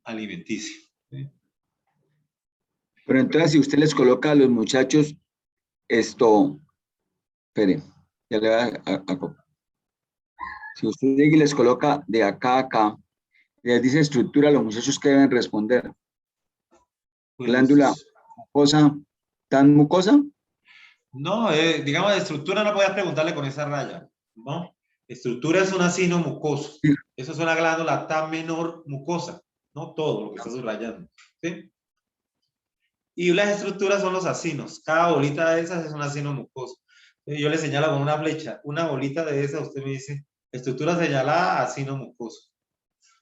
alimenticio. ¿Sí? Pero entonces si usted les coloca a los muchachos espere, ya le voy a si usted llega y les coloca de acá a acá, les dice estructura, los muchachos que deben responder. Pues, Glándula mucosa, ¿tan mucosa? No, digamos de estructura no podías preguntarle con esa raya, ¿no? Estructura es un acino mucoso. Sí. Eso es una glándula tan menor mucosa, no todo lo que está subrayando, ¿sí? Y las estructuras son los acinos. Cada bolita de esas es un acino mucoso. Yo le señalo con una flecha, una bolita de esas, usted me dice, estructura señalada, acino mucoso.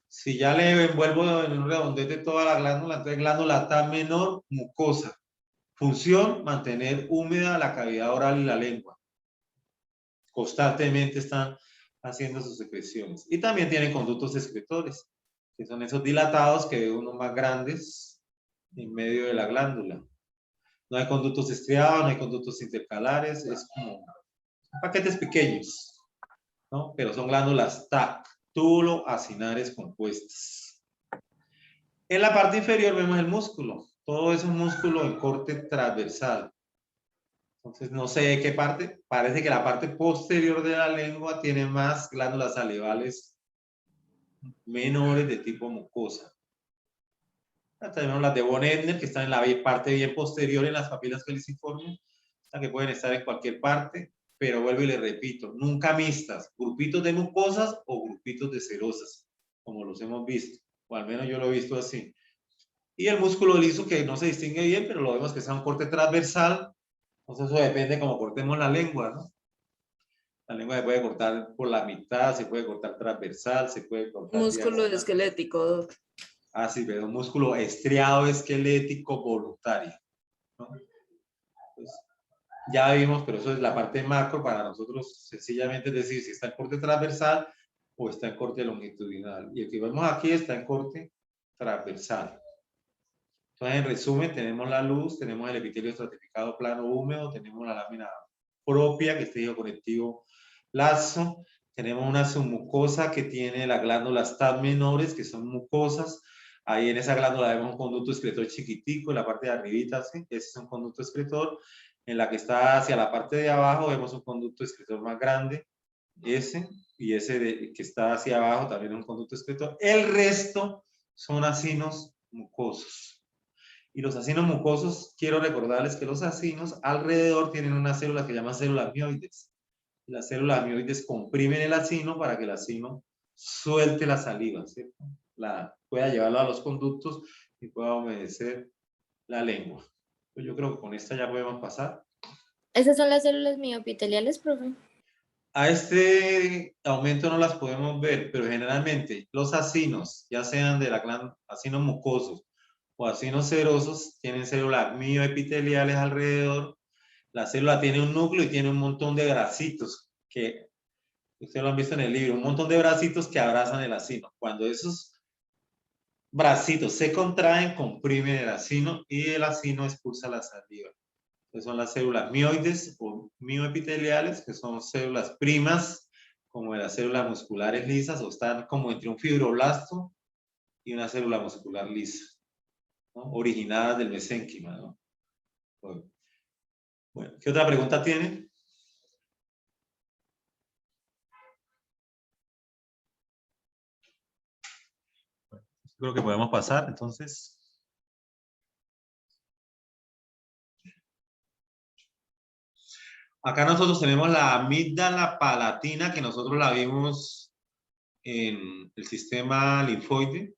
Si ya le envuelvo en un redondete toda la glándula, entonces glándula tan menor mucosa. Función, mantener húmeda la cavidad oral y la lengua. Constantemente están haciendo sus secreciones. Y también tienen conductos excretores, que son esos dilatados que ve uno más grandes en medio de la glándula. No hay conductos estriados, no hay conductos intercalares, es como paquetes pequeños, ¿no? Pero son glándulas TAC, túbulo-acinares compuestas. En la parte inferior vemos el músculo. Todo es un músculo en corte transversal. Entonces, no sé de qué parte. Parece que la parte posterior de la lengua tiene más glándulas salivales menores de tipo mucosa. Tenemos las de von Ebner, que están en la parte bien posterior en las papilas caliciformes, que pueden estar en cualquier parte, pero vuelvo y le repito, nunca mixtas, grupitos de mucosas o grupitos de serosas, como los hemos visto, o al menos yo lo he visto así. Y el músculo liso, que no se distingue bien, pero lo vemos que es un corte transversal. Entonces eso depende de cómo cortemos la lengua, ¿no? La lengua se puede cortar por la mitad, se puede cortar transversal, se puede cortar Músculo diagonal. esquelético, Doc. Ah, sí, pero un músculo estriado esquelético voluntario, ¿no? Pues, ya vimos, pero eso es la parte macro. Para nosotros sencillamente es decir si está en corte transversal o está en corte longitudinal. Y el que vemos aquí está en corte transversal. Entonces, en resumen, tenemos la luz, tenemos el epitelio estratificado plano húmedo, tenemos la lámina propia, que es tejido conectivo laso, tenemos una submucosa que tiene las glándulas TAP menores, que son mucosas. Ahí en esa glándula vemos un conducto excretor chiquitico, en la parte de arribita, ¿sí? Ese es un conducto excretor. En la que está hacia la parte de abajo vemos un conducto excretor más grande, ese, y ese que está hacia abajo también es un conducto excretor. El resto son acinos mucosos. Y los acinos mucosos, quiero recordarles que los acinos alrededor tienen unas células que llaman células mioides. Las células mioides comprimen el acino para que el acino suelte la saliva, ¿cierto? Pueda llevarlo a los conductos y pueda humedecer la lengua. Pues yo creo que con esta ya podemos pasar. ¿Esas son las células mioepiteliales, profe? A este aumento no las podemos ver, pero generalmente los acinos, ya sean de la glándula, acinos mucosos o acinos serosos, tienen células mioepiteliales alrededor. La célula tiene un núcleo y tiene un montón de bracitos, que ustedes lo han visto en el libro, un montón de bracitos que abrazan el acino. Cuando esos bracitos se contraen, comprimen el acino y el acino expulsa la saliva. Que son las células mioides o mioepiteliales, que son células primas, como de las células musculares lisas, o están como entre un fibroblasto y una célula muscular lisa, ¿no? Originadas del mesénquima, ¿no? Bueno, ¿qué otra pregunta tiene? Creo que podemos pasar, entonces. Acá nosotros tenemos la amígdala palatina, que nosotros la vimos en el sistema linfoide.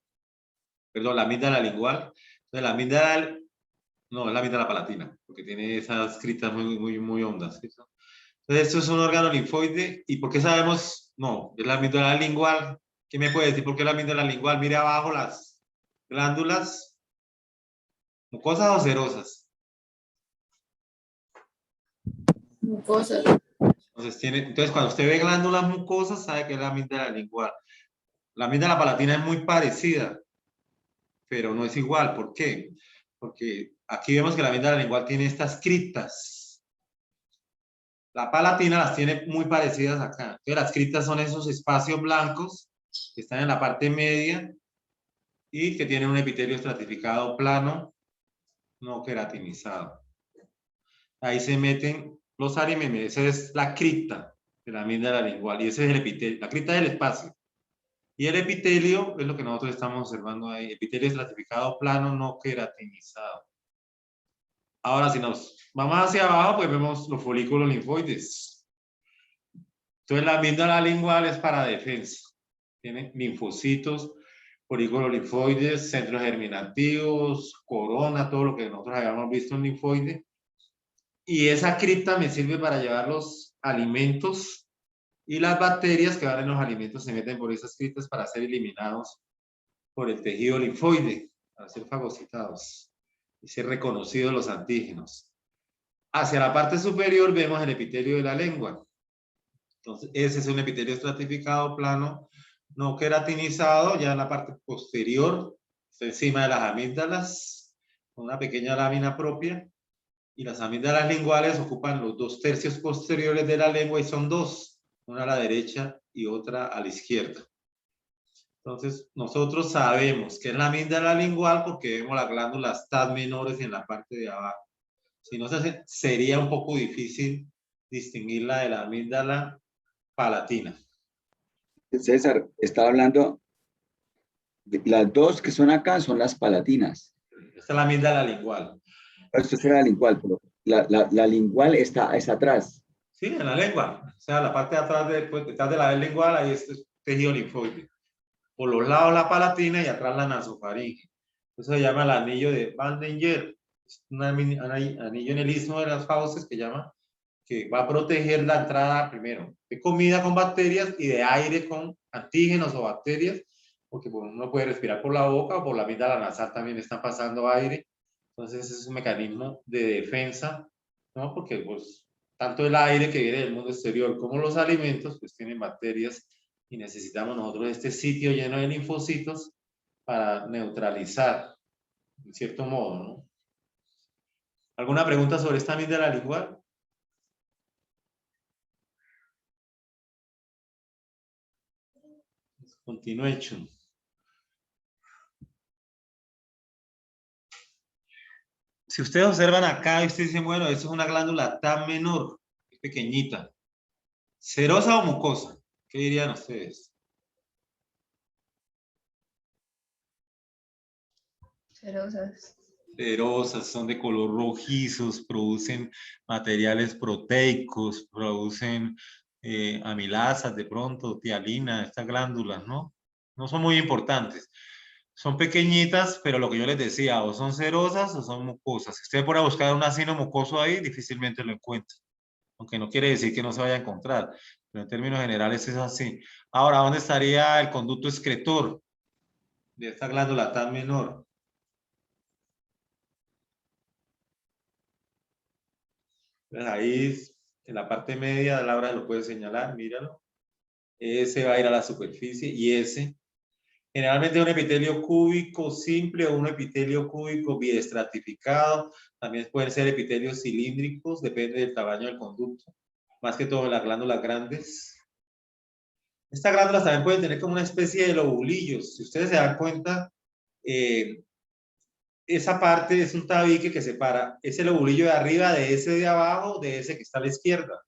Perdón, la amígdala lingual. Entonces, la amígdala, no, es la amígdala palatina, porque tiene esas escritas muy hondas, ¿cierto? Entonces, esto es un órgano linfoide. ¿Y por qué sabemos? No, es la amígdala lingual. ¿Qué me puede decir por qué la amígdala lingual? Mire abajo las glándulas mucosas o serosas. Mucosas. Entonces, cuando usted ve glándulas mucosas, sabe que es la amígdala lingual. La amígdala palatina es muy parecida, pero no es igual. ¿Por qué? Porque aquí vemos que la amígdala lingual tiene estas criptas. La palatina las tiene muy parecidas acá. Entonces, las criptas son esos espacios blancos que están en la parte media y que tienen un epitelio estratificado plano, no queratinizado. Ahí se meten los arimemes. Esa es la cripta de la amígdala lingual y ese es el epitelio. La cripta es el espacio. Y el epitelio es lo que nosotros estamos observando ahí. Epitelio estratificado plano no queratinizado. Ahora, si nos vamos hacia abajo, pues vemos los folículos linfoides. Entonces, la amígdala lingual es para defensa. Tiene linfocitos, folículos linfoides, centros germinativos, corona, todo lo que nosotros habíamos visto en linfoide. Y esa cripta me sirve para llevar los alimentos y las bacterias que van en los alimentos se meten por esas criptas para ser eliminados por el tejido linfoide, para ser fagocitados y ser reconocidos los antígenos. Hacia la parte superior vemos el epitelio de la lengua. Entonces, ese es un epitelio estratificado plano, no queratinizado. Ya en la parte posterior, está encima de las amígdalas, con una pequeña lámina propia. Y las amígdalas linguales ocupan los 2/3 posteriores de la lengua y son dos, una a la derecha y otra a la izquierda. Entonces, nosotros sabemos que es la amígdala lingual porque vemos las glándulas TAP menores en la parte de abajo. Si no, sería un poco difícil distinguirla de la amígdala palatina. César, estaba hablando, las dos que son acá son las palatinas. Esta es la amígdala lingual. Esto será la lingual, pero la lingual está atrás. Sí, en la lengua. O sea, la parte de atrás, detrás de la lingual, ahí está el tejido linfoide. Por los lados la palatina y atrás la nasofaringe. Eso se llama el anillo de Van den Ger. Un anillo en el istmo de las fauces que llama que va a proteger la entrada primero de comida con bacterias y de aire con antígenos o bacterias, porque pues, uno puede respirar por la boca o por la amígdala nasal también está pasando aire. Entonces es un mecanismo de defensa, ¿no? Porque pues tanto el aire que viene del mundo exterior como los alimentos pues tienen bacterias y necesitamos nosotros este sitio lleno de linfocitos para neutralizar, en cierto modo, ¿no? ¿Alguna pregunta sobre esta amígdala lingual? Continuation. Si ustedes observan acá, ustedes dicen, bueno, eso es una glándula tan menor, es pequeñita. ¿Serosa o mucosa? ¿Qué dirían ustedes? Cerosas. Cerosas, son de color rojizos, producen materiales proteicos, producen amilasas de pronto, tialina, estas glándulas, ¿no? No son muy importantes. Son pequeñitas, pero lo que yo les decía, o son cerosas o son mucosas. Si usted pone a buscar un acino mucoso ahí, difícilmente lo encuentra. Aunque no quiere decir que no se vaya a encontrar, pero en términos generales es así. Ahora, ¿dónde estaría el conducto excretor de esta glándula tan menor? Pues ahí, en la parte media, Laura lo puede señalar, míralo. Ese va a ir a la superficie y ese, generalmente un epitelio cúbico simple o un epitelio cúbico biestratificado. También pueden ser epitelios cilíndricos, depende del tamaño del conducto. Más que todo en las glándulas grandes. Estas glándulas también pueden tener como una especie de lobulillos. Si ustedes se dan cuenta, esa parte es un tabique que separa ese lobulillo de arriba de ese de abajo, de ese que está a la izquierda.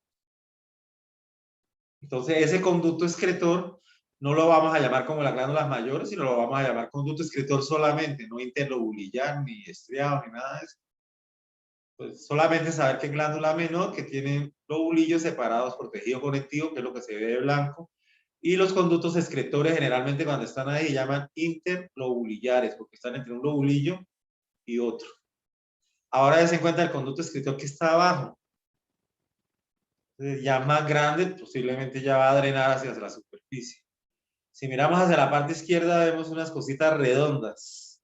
Entonces, ese conducto excretor no lo vamos a llamar como las glándulas mayores, sino lo vamos a llamar conducto excretor solamente, no interlobulillar, ni estriado, ni nada de eso. Pues solamente saber que glándula menor que tiene lobulillos separados por tejido conectivo, que es lo que se ve de blanco, y los conductos excretores generalmente cuando están ahí llaman interlobulillares, porque están entre un lobulillo y otro. Ahora des en cuenta el conducto excretor que está abajo. Entonces, ya más grande, posiblemente ya va a drenar hacia la superficie. Si miramos hacia la parte izquierda, vemos unas cositas redondas.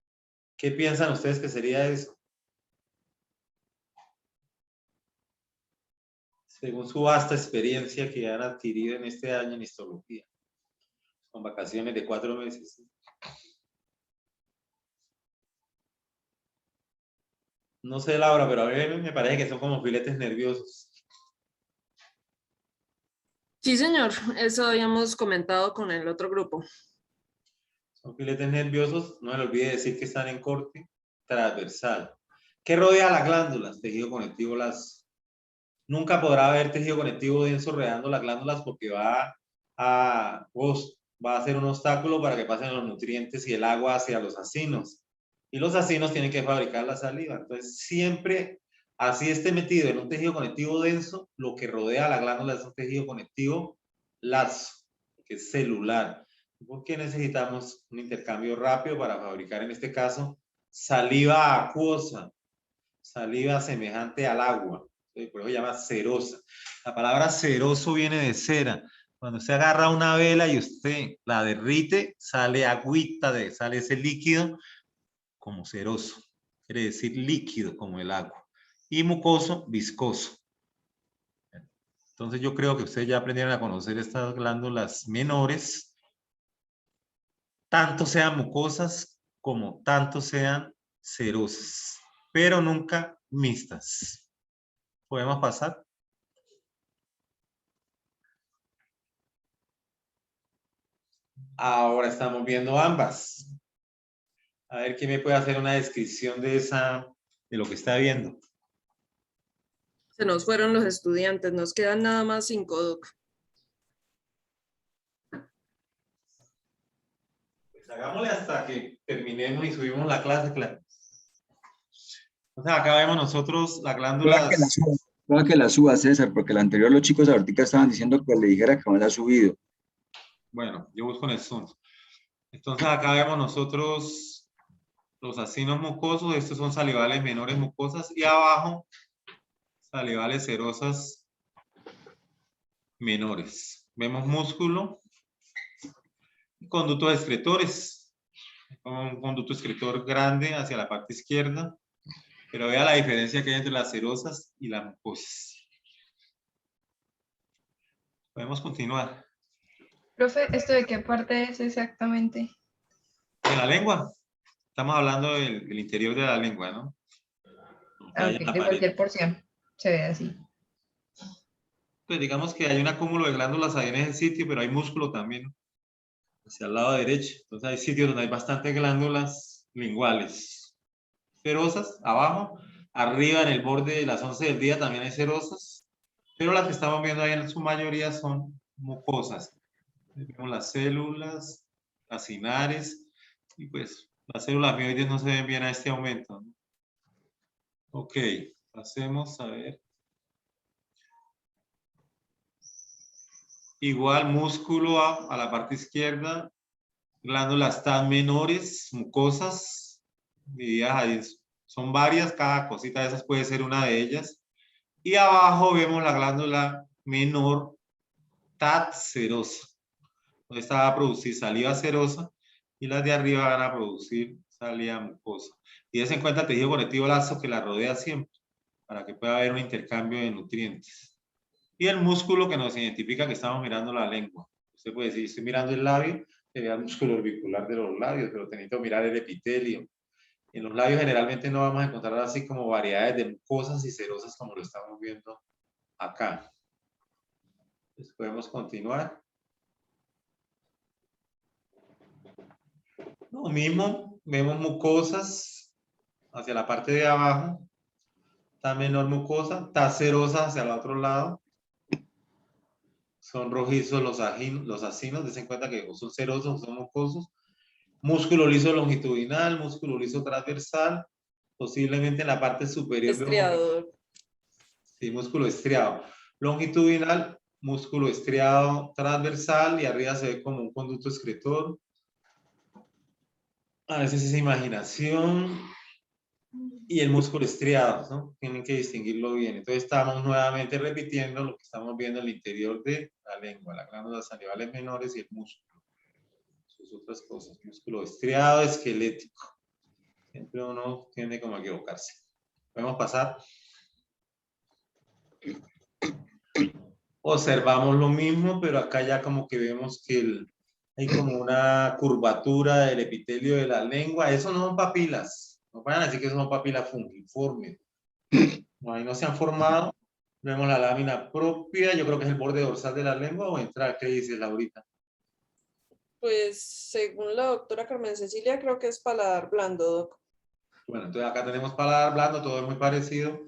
¿Qué piensan ustedes que sería eso? Según su vasta experiencia que han adquirido en este año en histología, con vacaciones de 4 meses. No sé, Laura, pero a mí me parece que son como filetes nerviosos. Sí, señor, eso habíamos comentado con el otro grupo. Son filetes nerviosos, no me lo olvide decir que están en corte transversal. ¿Qué rodea las glándulas? Tejido conectivo lazo. Nunca podrá haber tejido conectivo denso rodeando las glándulas porque va a ser un obstáculo para que pasen los nutrientes y el agua hacia los acinos. Y los acinos tienen que fabricar la saliva. Entonces, siempre, así esté metido en un tejido conectivo denso, lo que rodea la glándula es un tejido conectivo lazo, que es celular. ¿Por qué necesitamos un intercambio rápido para fabricar, en este caso, saliva acuosa, saliva semejante al agua? Por eso se llama cerosa. La palabra ceroso viene de cera. Cuando usted agarra una vela y usted la derrite, sale agüita, sale ese líquido como ceroso. Quiere decir líquido como el agua. Y mucoso, viscoso. Entonces yo creo que ustedes ya aprendieron a conocer estas glándulas menores, tanto sean mucosas como tanto sean cerosas, pero nunca mixtas. ¿Podemos pasar? Ahora estamos viendo ambas. A ver quién me puede hacer una descripción de lo que está viendo. Se nos fueron los estudiantes, nos quedan nada más 5, Doc. Pues hagámosle hasta que terminemos y subimos la clase, claro. Entonces acá vemos nosotros las glándulas. Pueda que la suba, César, porque la anterior los chicos ahorita estaban diciendo que le dijera que no la ha subido. Bueno, yo busco en el Zoom. Entonces acá vemos nosotros los acinos mucosos, estos son salivales menores mucosas, y abajo salivales cerosas menores. Vemos músculo, conductos excretores, un conducto excretor grande hacia la parte izquierda, pero vea la diferencia que hay entre las serosas y las mucosas. Podemos continuar. Profe, ¿esto de qué parte es exactamente? En la lengua. Estamos hablando del interior de la lengua, ¿no? Que Ah, hay ok, en la de pared. cualquier porción. Se ve así. Pues digamos que hay un acúmulo de glándulas ahí en ese sitio, pero hay músculo también hacia el lado derecho. Entonces hay sitios donde hay bastantes glándulas linguales. Serosas, abajo. Arriba en el borde de las 11 del día también hay serosas. Pero las que estamos viendo ahí en su mayoría son mucosas. Vemos las células, acinares, y pues las células mioides no se ven bien a este aumento, ¿no? Ok, pasemos a ver. Igual músculo a la parte izquierda, glándulas tan menores, mucosas, divididas ahí, son varias, cada cosita de esas puede ser una de ellas. Y abajo vemos la glándula menor, TAT serosa. Esta va a producir saliva serosa y las de arriba van a producir saliva mucosa. Y des en cuenta el tejido conectivo laxo que la rodea siempre, para que pueda haber un intercambio de nutrientes. Y el músculo que nos identifica que estamos mirando la lengua. Usted puede decir, estoy mirando el labio, se ve el músculo orbicular de los labios, pero necesito mirar el epitelio. En los labios generalmente no vamos a encontrar así como variedades de mucosas y serosas como lo estamos viendo acá. Entonces podemos continuar. Lo mismo, vemos mucosas hacia la parte de abajo, está menor mucosa, está serosa hacia el otro lado. Son rojizos los acinos, des en cuenta que son serosos, son mucosos. Músculo liso longitudinal, músculo liso transversal, posiblemente en la parte superior. Estriado. Sí, músculo estriado. Longitudinal, músculo estriado transversal y arriba se ve como un conducto excretor. A veces es imaginación. Y el músculo estriado, ¿no? Tienen que distinguirlo bien. Entonces estamos nuevamente repitiendo lo que estamos viendo en el interior de la lengua, las glándulas salivales menores y el músculo. Sus otras cosas. Músculo estriado, esquelético. Siempre uno tiende como a equivocarse. Podemos pasar. Observamos lo mismo, pero acá ya como que vemos que hay como una curvatura del epitelio de la lengua. Eso no son papilas. No vayan a decir que son papilas fungiformes. No, ahí no se han formado. Vemos la lámina propia. Yo creo que es el borde dorsal de la lengua o entrar. ¿Qué dice Laurita? Pues según la doctora Carmen Cecilia, creo que es paladar blando, doc. Bueno, entonces acá tenemos paladar blando, todo es muy parecido.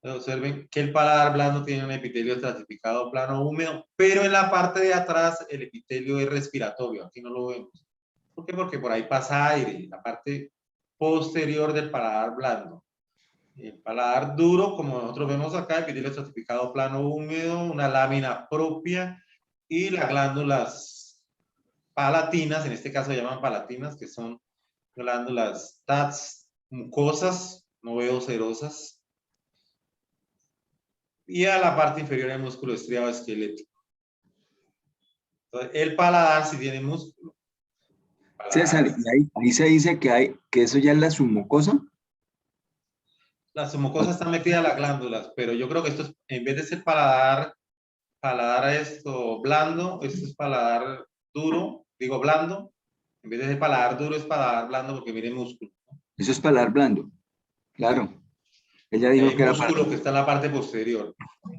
Observen que el paladar blando tiene un epitelio estratificado plano húmedo, pero en la parte de atrás el epitelio es respiratorio. Aquí no lo vemos. ¿Por qué? Porque por ahí pasa aire, la parte posterior del paladar blando. El paladar duro, como nosotros vemos acá, epitelio estratificado plano húmedo, una lámina propia y las glándulas palatinas, en este caso se llaman palatinas, que son glándulas TATS mucosas, no veo serosas. Y a la parte inferior el músculo estriado esquelético. Entonces, el paladar sí tiene músculo. César, y ahí se dice que eso ya es la submucosa. La submucosa está metida en las glándulas, pero yo creo que esto es, en vez de ser paladar esto blando, esto es paladar duro, digo blando, en vez de ser paladar duro es paladar blando porque mire músculo. Eso es paladar blando. Claro. Ella dijo Hay que era músculo que está en la parte posterior.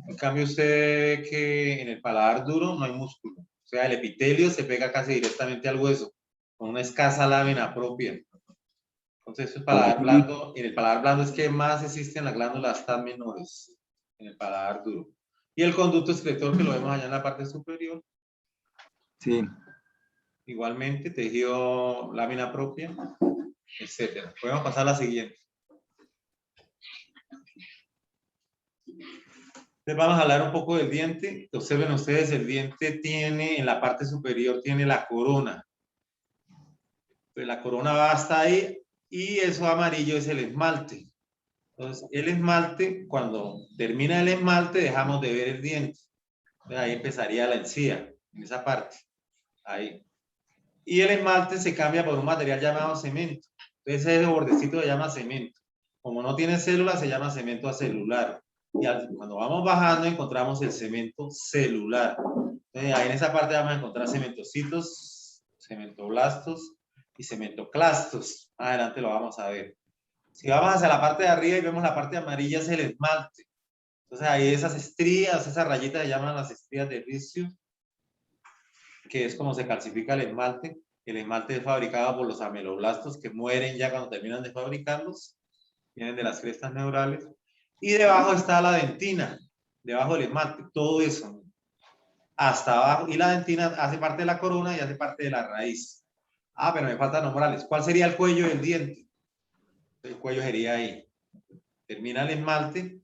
En cambio usted ve que en el paladar duro no hay músculo. O sea, el epitelio se pega casi directamente al hueso, con una escasa lámina propia. Entonces eso es paladar blando. En el paladar blando es que más existen las glándulas tan menores, en el paladar duro. Y el conducto excretor que lo vemos allá en la parte superior. Sí. Igualmente, tejido lámina propia, etcétera. Podemos pasar a la siguiente. Les vamos a hablar un poco del diente. Observen ustedes, el diente tiene, en la parte superior, tiene la corona. Pues la corona va hasta ahí y eso amarillo es el esmalte. Entonces, el esmalte, cuando termina el esmalte, dejamos de ver el diente. Entonces, ahí empezaría la encía, en esa parte. Ahí. Y el esmalte se cambia por un material llamado cemento. Entonces ese bordecito se llama cemento. Como no tiene células, se llama cemento acelular. Y cuando vamos bajando encontramos el cemento celular. Entonces ahí en esa parte vamos a encontrar cementocitos, cementoblastos y cementoclastos. Adelante lo vamos a ver. Si vamos hacia la parte de arriba y vemos la parte amarilla, es el esmalte. Entonces ahí esas estrías, esas rayitas se llaman las estrías de Rizzio, que es como se calcifica el esmalte. El esmalte es fabricado por los ameloblastos que mueren ya cuando terminan de fabricarlos. Vienen de las crestas neurales. Y debajo está la dentina, debajo del esmalte, todo eso. Hasta abajo. Y la dentina hace parte de la corona y hace parte de la raíz. Ah, pero me faltan nombrarles. ¿Cuál sería el cuello del diente? El cuello sería ahí. Termina el esmalte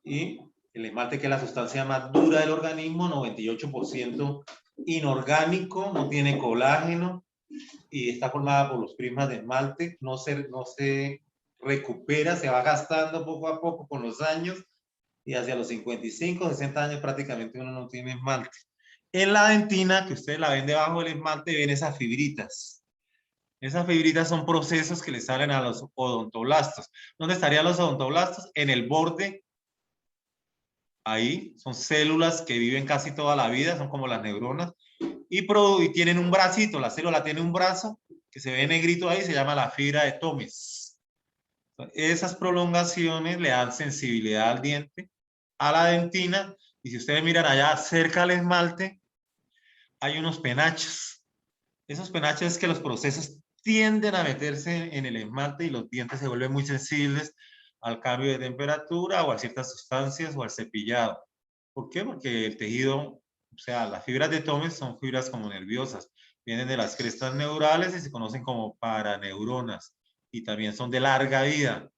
y el esmalte, que es la sustancia más dura del organismo, 98% inorgánico, no tiene colágeno y está formada por los prismas de esmalte, no se recupera, se va gastando poco a poco con los años y hacia los 55, 60 años prácticamente uno no tiene esmalte. En la dentina, que ustedes la ven debajo del esmalte, ven esas fibritas. Esas fibritas son procesos que le salen a los odontoblastos. ¿Dónde estarían los odontoblastos? En el borde. Ahí son células que viven casi toda la vida, son como las neuronas, y tienen un bracito, la célula tiene un brazo que se ve negrito ahí, se llama la fibra de Tomes. Esas prolongaciones le dan sensibilidad al diente, a la dentina, y si ustedes miran allá cerca del esmalte, hay unos penachos. Esos penachos es que los procesos tienden a meterse en el esmalte y los dientes se vuelven muy sensibles al cambio de temperatura o a ciertas sustancias o al cepillado. ¿Por qué? Porque el tejido, o sea, las fibras de Tomes son fibras como nerviosas, vienen de las crestas neurales y se conocen como paraneuronas y también son de larga vida.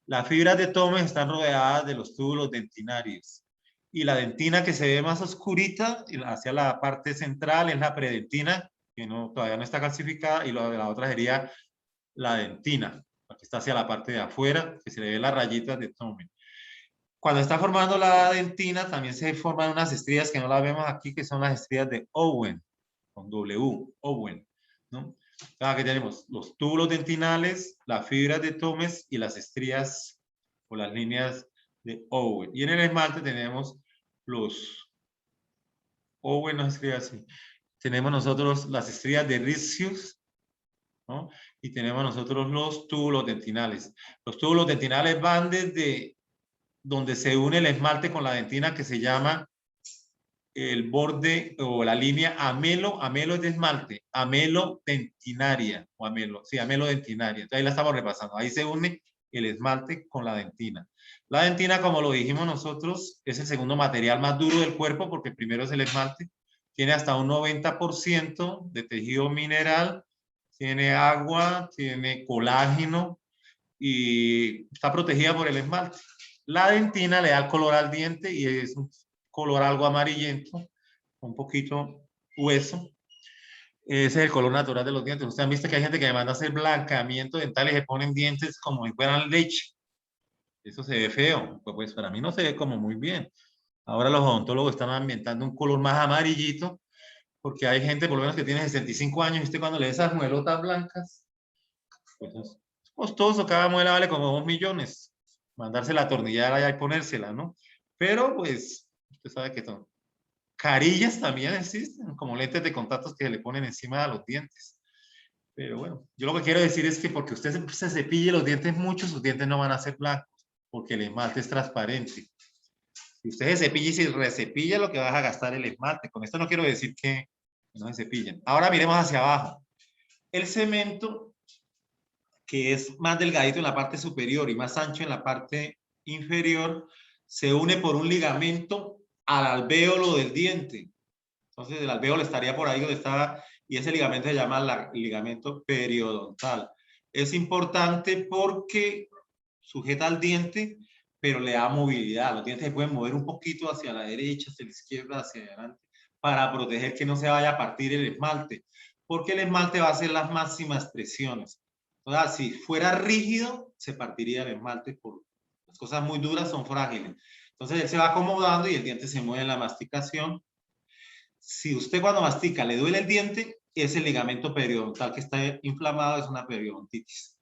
Las fibras de Tomes están rodeadas de los túbulos dentinarios y la dentina que se ve más oscurita hacia la parte central es la predentina, que todavía no está calcificada, y la otra sería la dentina, que está hacia la parte de afuera, que se le ve las rayitas de Tomes. Cuando está formando la dentina, también se forman unas estrías que no las vemos aquí, que son las estrías de Owen, con W, Owen, ¿no? Aquí tenemos los túbulos dentinales, las fibras de Tomes y las estrías o las líneas de Owen. Y en el esmalte tenemos los Owen, no se escribe así. Tenemos nosotros las estrías de Rizzio, ¿no? Y tenemos nosotros los túbulos dentinales. Los túbulos dentinales van desde donde se une el esmalte con la dentina, que se llama el borde o la línea amelo es de esmalte, amelo dentinaria, o amelo dentinaria. Entonces ahí la estamos repasando. Ahí se une el esmalte con la dentina. La dentina, como lo dijimos nosotros, es el segundo material más duro del cuerpo, porque primero es el esmalte. Tiene hasta un 90% de tejido mineral, tiene agua, tiene colágeno y está protegida por el esmalte. La dentina le da el color al diente y es un color algo amarillento, un poquito hueso. Ese es el color natural de los dientes. Ustedes han visto que hay gente que manda a hacer blancamiento dental y se ponen dientes como si fueran leche. Eso se ve feo. Pues para mí no se ve como muy bien. Ahora los odontólogos están ambientando un color más amarillito, porque hay gente por lo menos que tiene 65 años y usted cuando le ve esas muelotas blancas, pues es costoso, cada muela vale como 2 millones. Mandársela a atornillar allá y ponérsela, ¿no? Pero pues, usted sabe que son. Carillas también existen, como lentes de contactos que le ponen encima de los dientes. Pero bueno, yo lo que quiero decir es que porque usted se cepille los dientes mucho, sus dientes no van a ser blancos, porque el esmalte es transparente. Si usted se cepilla y se recepilla, lo que vas a gastar el esmalte. Con esto no quiero decir que no se cepillen. Ahora miremos hacia abajo. El cemento, que es más delgadito en la parte superior y más ancho en la parte inferior, se une por un ligamento al alvéolo del diente. Entonces el alvéolo estaría por ahí donde estaba, y ese ligamento se llama ligamento periodontal. Es importante porque sujeta al diente, pero le da movilidad. Los dientes se pueden mover un poquito hacia la derecha, hacia la izquierda, hacia adelante, para proteger que no se vaya a partir el esmalte, porque el esmalte va a hacer las máximas presiones. Entonces, si fuera rígido, se partiría el esmalte. Las cosas muy duras son frágiles. Entonces él se va acomodando y el diente se mueve en la masticación. Si usted cuando mastica le duele el diente, es el ligamento periodontal que está inflamado, es una periodontitis.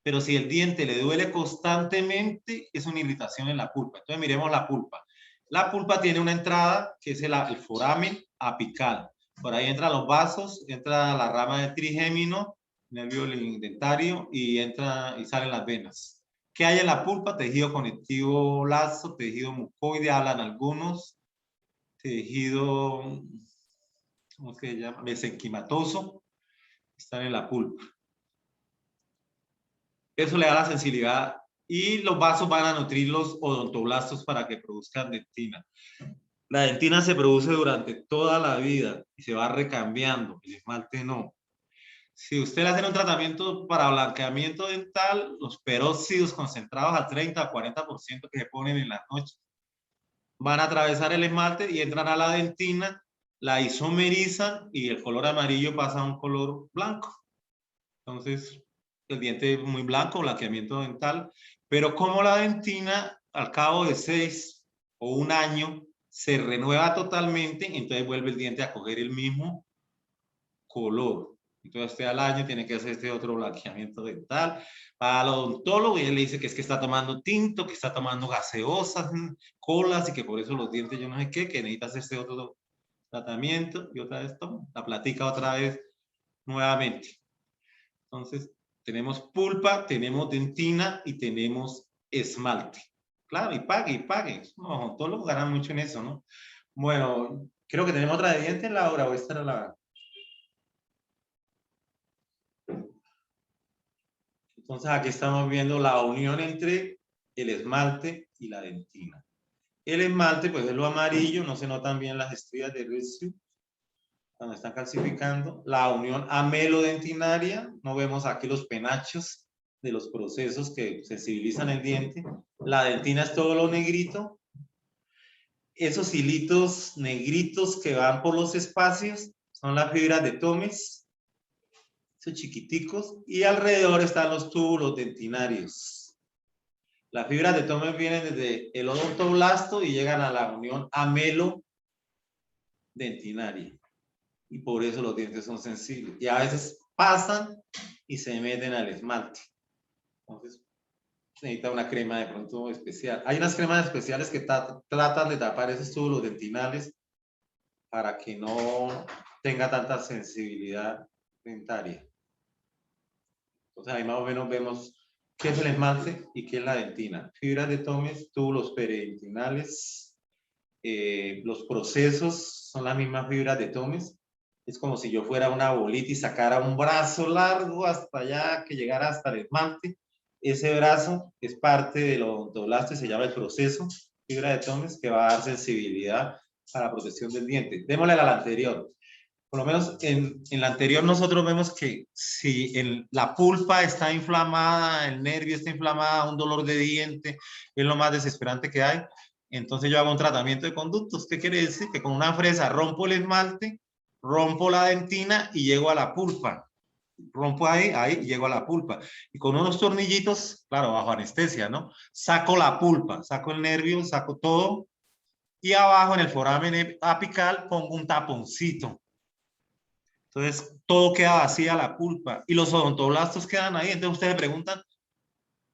Pero si el diente le duele constantemente, es una irritación en la pulpa. Entonces miremos la pulpa. La pulpa tiene una entrada que es el foramen apical. Por ahí entran los vasos, entra la rama de trigémino, nervio dentario y salen las venas. ¿Qué hay en la pulpa? Tejido conectivo lazo, tejido mucoide, hablan algunos, tejido, ¿cómo se llama? Mesenquimatoso, están en la pulpa. Eso le da la sensibilidad y los vasos van a nutrir los odontoblastos para que produzcan dentina. La dentina se produce durante toda la vida y se va recambiando, el esmalte no. Si usted le hace un tratamiento para blanqueamiento dental, los peróxidos concentrados al 30 a 40% que se ponen en la noche van a atravesar el esmalte y entran a la dentina, la isomerizan y el color amarillo pasa a un color blanco. Entonces, el diente es muy blanco, blanqueamiento dental, pero como la dentina al cabo de 6 o 1 año se renueva totalmente, entonces vuelve el diente a coger el mismo color. Entonces usted al año tiene que hacer este otro blanqueamiento dental. Para el odontólogo y él le dice que es que está tomando tinto, que está tomando gaseosas, colas y que por eso los dientes yo no sé qué, que necesita hacer este otro tratamiento y otra vez toma, la platica otra vez nuevamente. Entonces tenemos pulpa, tenemos dentina y tenemos esmalte. Claro, y pague, y pague. Los odontólogos ganan mucho en eso, ¿no? Bueno, creo que tenemos otra de dientes, Laura, o esta era la... Entonces aquí estamos viendo la unión entre el esmalte y la dentina. El esmalte, pues es lo amarillo, no se notan bien las estrías de Ritchie cuando están calcificando. La unión amelodentinaria, no vemos aquí los penachos de los procesos que sensibilizan el diente. La dentina es todo lo negrito. Esos hilitos negritos que van por los espacios son las fibras de Tomes, esos chiquiticos, y alrededor están los túbulos dentinarios. Las fibras de Tomes vienen desde el odontoblasto y llegan a la unión amelodentinaria. Y por eso los dientes son sensibles. Y a veces pasan y se meten al esmalte. Entonces, necesita una crema de pronto especial. Hay unas cremas especiales que tratan de tapar esos túbulos dentinales para que no tenga tanta sensibilidad dentaria. Entonces ahí más o menos vemos qué es el esmalte y qué es la dentina. Fibras de Tomes, túbulos peridentinales. Los procesos son las mismas fibras de Tomes. Es como si yo fuera una bolita y sacara un brazo largo hasta allá, que llegara hasta el esmalte. Ese brazo es parte del odontoblasto y se llama el proceso, fibra de Tomes, que va a dar sensibilidad para la protección del diente. Démosle a la anterior. Por lo menos en la anterior nosotros vemos que si la pulpa está inflamada, el nervio está inflamado, un dolor de diente, es lo más desesperante que hay. Entonces yo hago un tratamiento de conductos. ¿Qué quiere decir? Que con una fresa rompo el esmalte, rompo la dentina y llego a la pulpa. Rompo ahí y llego a la pulpa. Y con unos tornillitos, claro, bajo anestesia, ¿no? Saco la pulpa, saco el nervio, saco todo. Y abajo en el foramen apical pongo un taponcito. Entonces, todo queda vacía la pulpa y los odontoblastos quedan ahí. Entonces, ustedes se preguntan,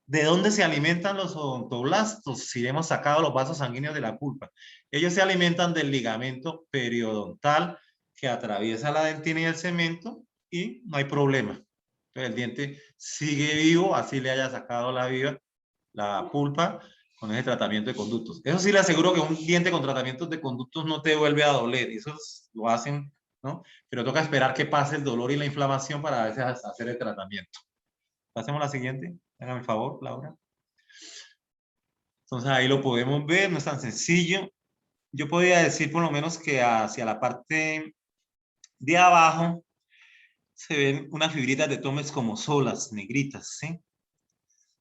¿de dónde se alimentan los odontoblastos si hemos sacado los vasos sanguíneos de la pulpa? Ellos se alimentan del ligamento periodontal que atraviesa la dentina y el cemento y no hay problema. Entonces, el diente sigue vivo, así le haya sacado la pulpa con ese tratamiento de conductos. Eso sí le aseguro que un diente con tratamientos de conductos no te vuelve a doler. Eso lo hacen, ¿no? Pero toca esperar que pase el dolor y la inflamación para a veces hacer el tratamiento. Pasemos a la siguiente. Hágame el favor, Laura. Entonces ahí lo podemos ver, no es tan sencillo. Yo podría decir por lo menos que hacia la parte de abajo se ven unas fibritas de Tomes como solas, negritas, ¿sí?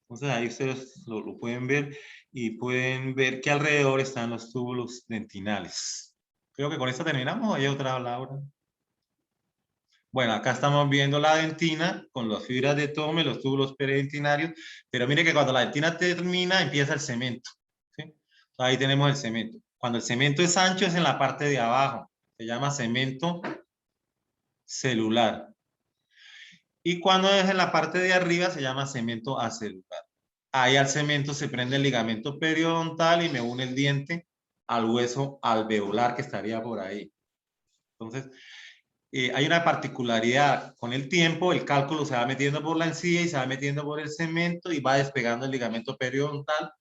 Entonces ahí ustedes lo pueden ver y pueden ver que alrededor están los túbulos dentinales. Creo que con esto terminamos o hay otra, Laura. Bueno, acá estamos viendo la dentina con las fibras de Tome, los túbulos peridentinarios, pero mire que cuando la dentina termina empieza el cemento, ¿sí? Ahí tenemos el cemento. Cuando el cemento es ancho es en la parte de abajo. Se llama cemento celular. Y cuando es en la parte de arriba se llama cemento acelular. Ahí al cemento se prende el ligamento periodontal y me une el diente al hueso alveolar que estaría por ahí. Entonces, hay una particularidad. Con el tiempo, el cálculo se va metiendo por la encía y se va metiendo por el cemento y va despegando el ligamento periodontal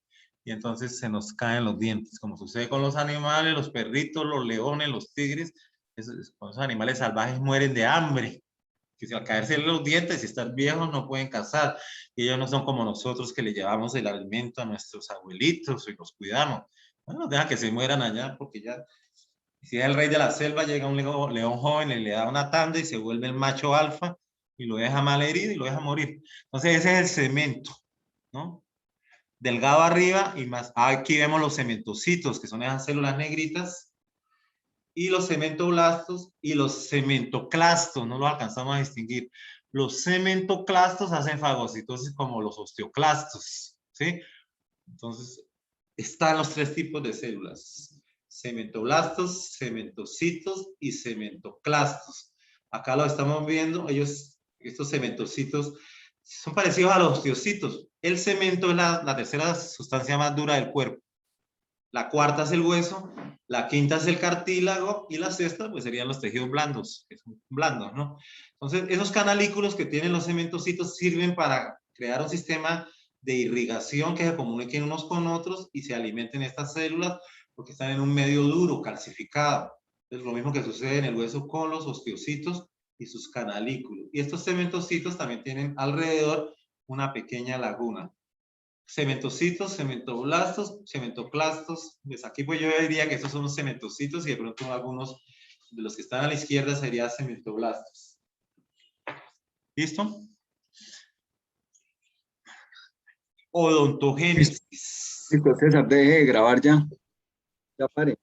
y entonces se nos caen los dientes, como sucede con los animales, los perritos, los leones, los tigres. Esos animales salvajes mueren de hambre, que si al caerse los dientes y estar viejos no pueden cazar. Y ellos no son como nosotros que le llevamos el alimento a nuestros abuelitos y los cuidamos. Bueno, deja que se mueran allá porque ya, si es el rey de la selva, llega un león joven y le da una tanda y se vuelve el macho alfa y lo deja mal herido y lo deja morir. Entonces ese es el cemento, ¿no? Delgado arriba y más. Aquí vemos los cementocitos, que son esas células negritas, y los cementoblastos y los cementoclastos, no los alcanzamos a distinguir. Los cementoclastos hacen fagocitosis como los osteoclastos, ¿sí? Entonces, están los tres tipos de células: cementoblastos, cementocitos y cementoclastos. Acá lo estamos viendo, estos cementocitos son parecidos a los osteocitos. El cemento es la tercera sustancia más dura del cuerpo. La cuarta es el hueso, la quinta es el cartílago y la sexta pues serían los tejidos blandos, que son blandos, ¿no? Entonces, esos canalículos que tienen los cementocitos sirven para crear un sistema de irrigación que se comuniquen unos con otros y se alimenten estas células porque están en un medio duro, calcificado. Es lo mismo que sucede en el hueso con los osteocitos y sus canalículos. Y estos cementocitos también tienen alrededor una pequeña laguna. Cementocitos, cementoblastos, cementoclastos. Pues aquí pues yo diría que estos son los cementocitos y de pronto algunos de los que están a la izquierda serían cementoblastos. ¿Listo? Odontogénesis. Listo, César, deje de grabar ya. Ya pare.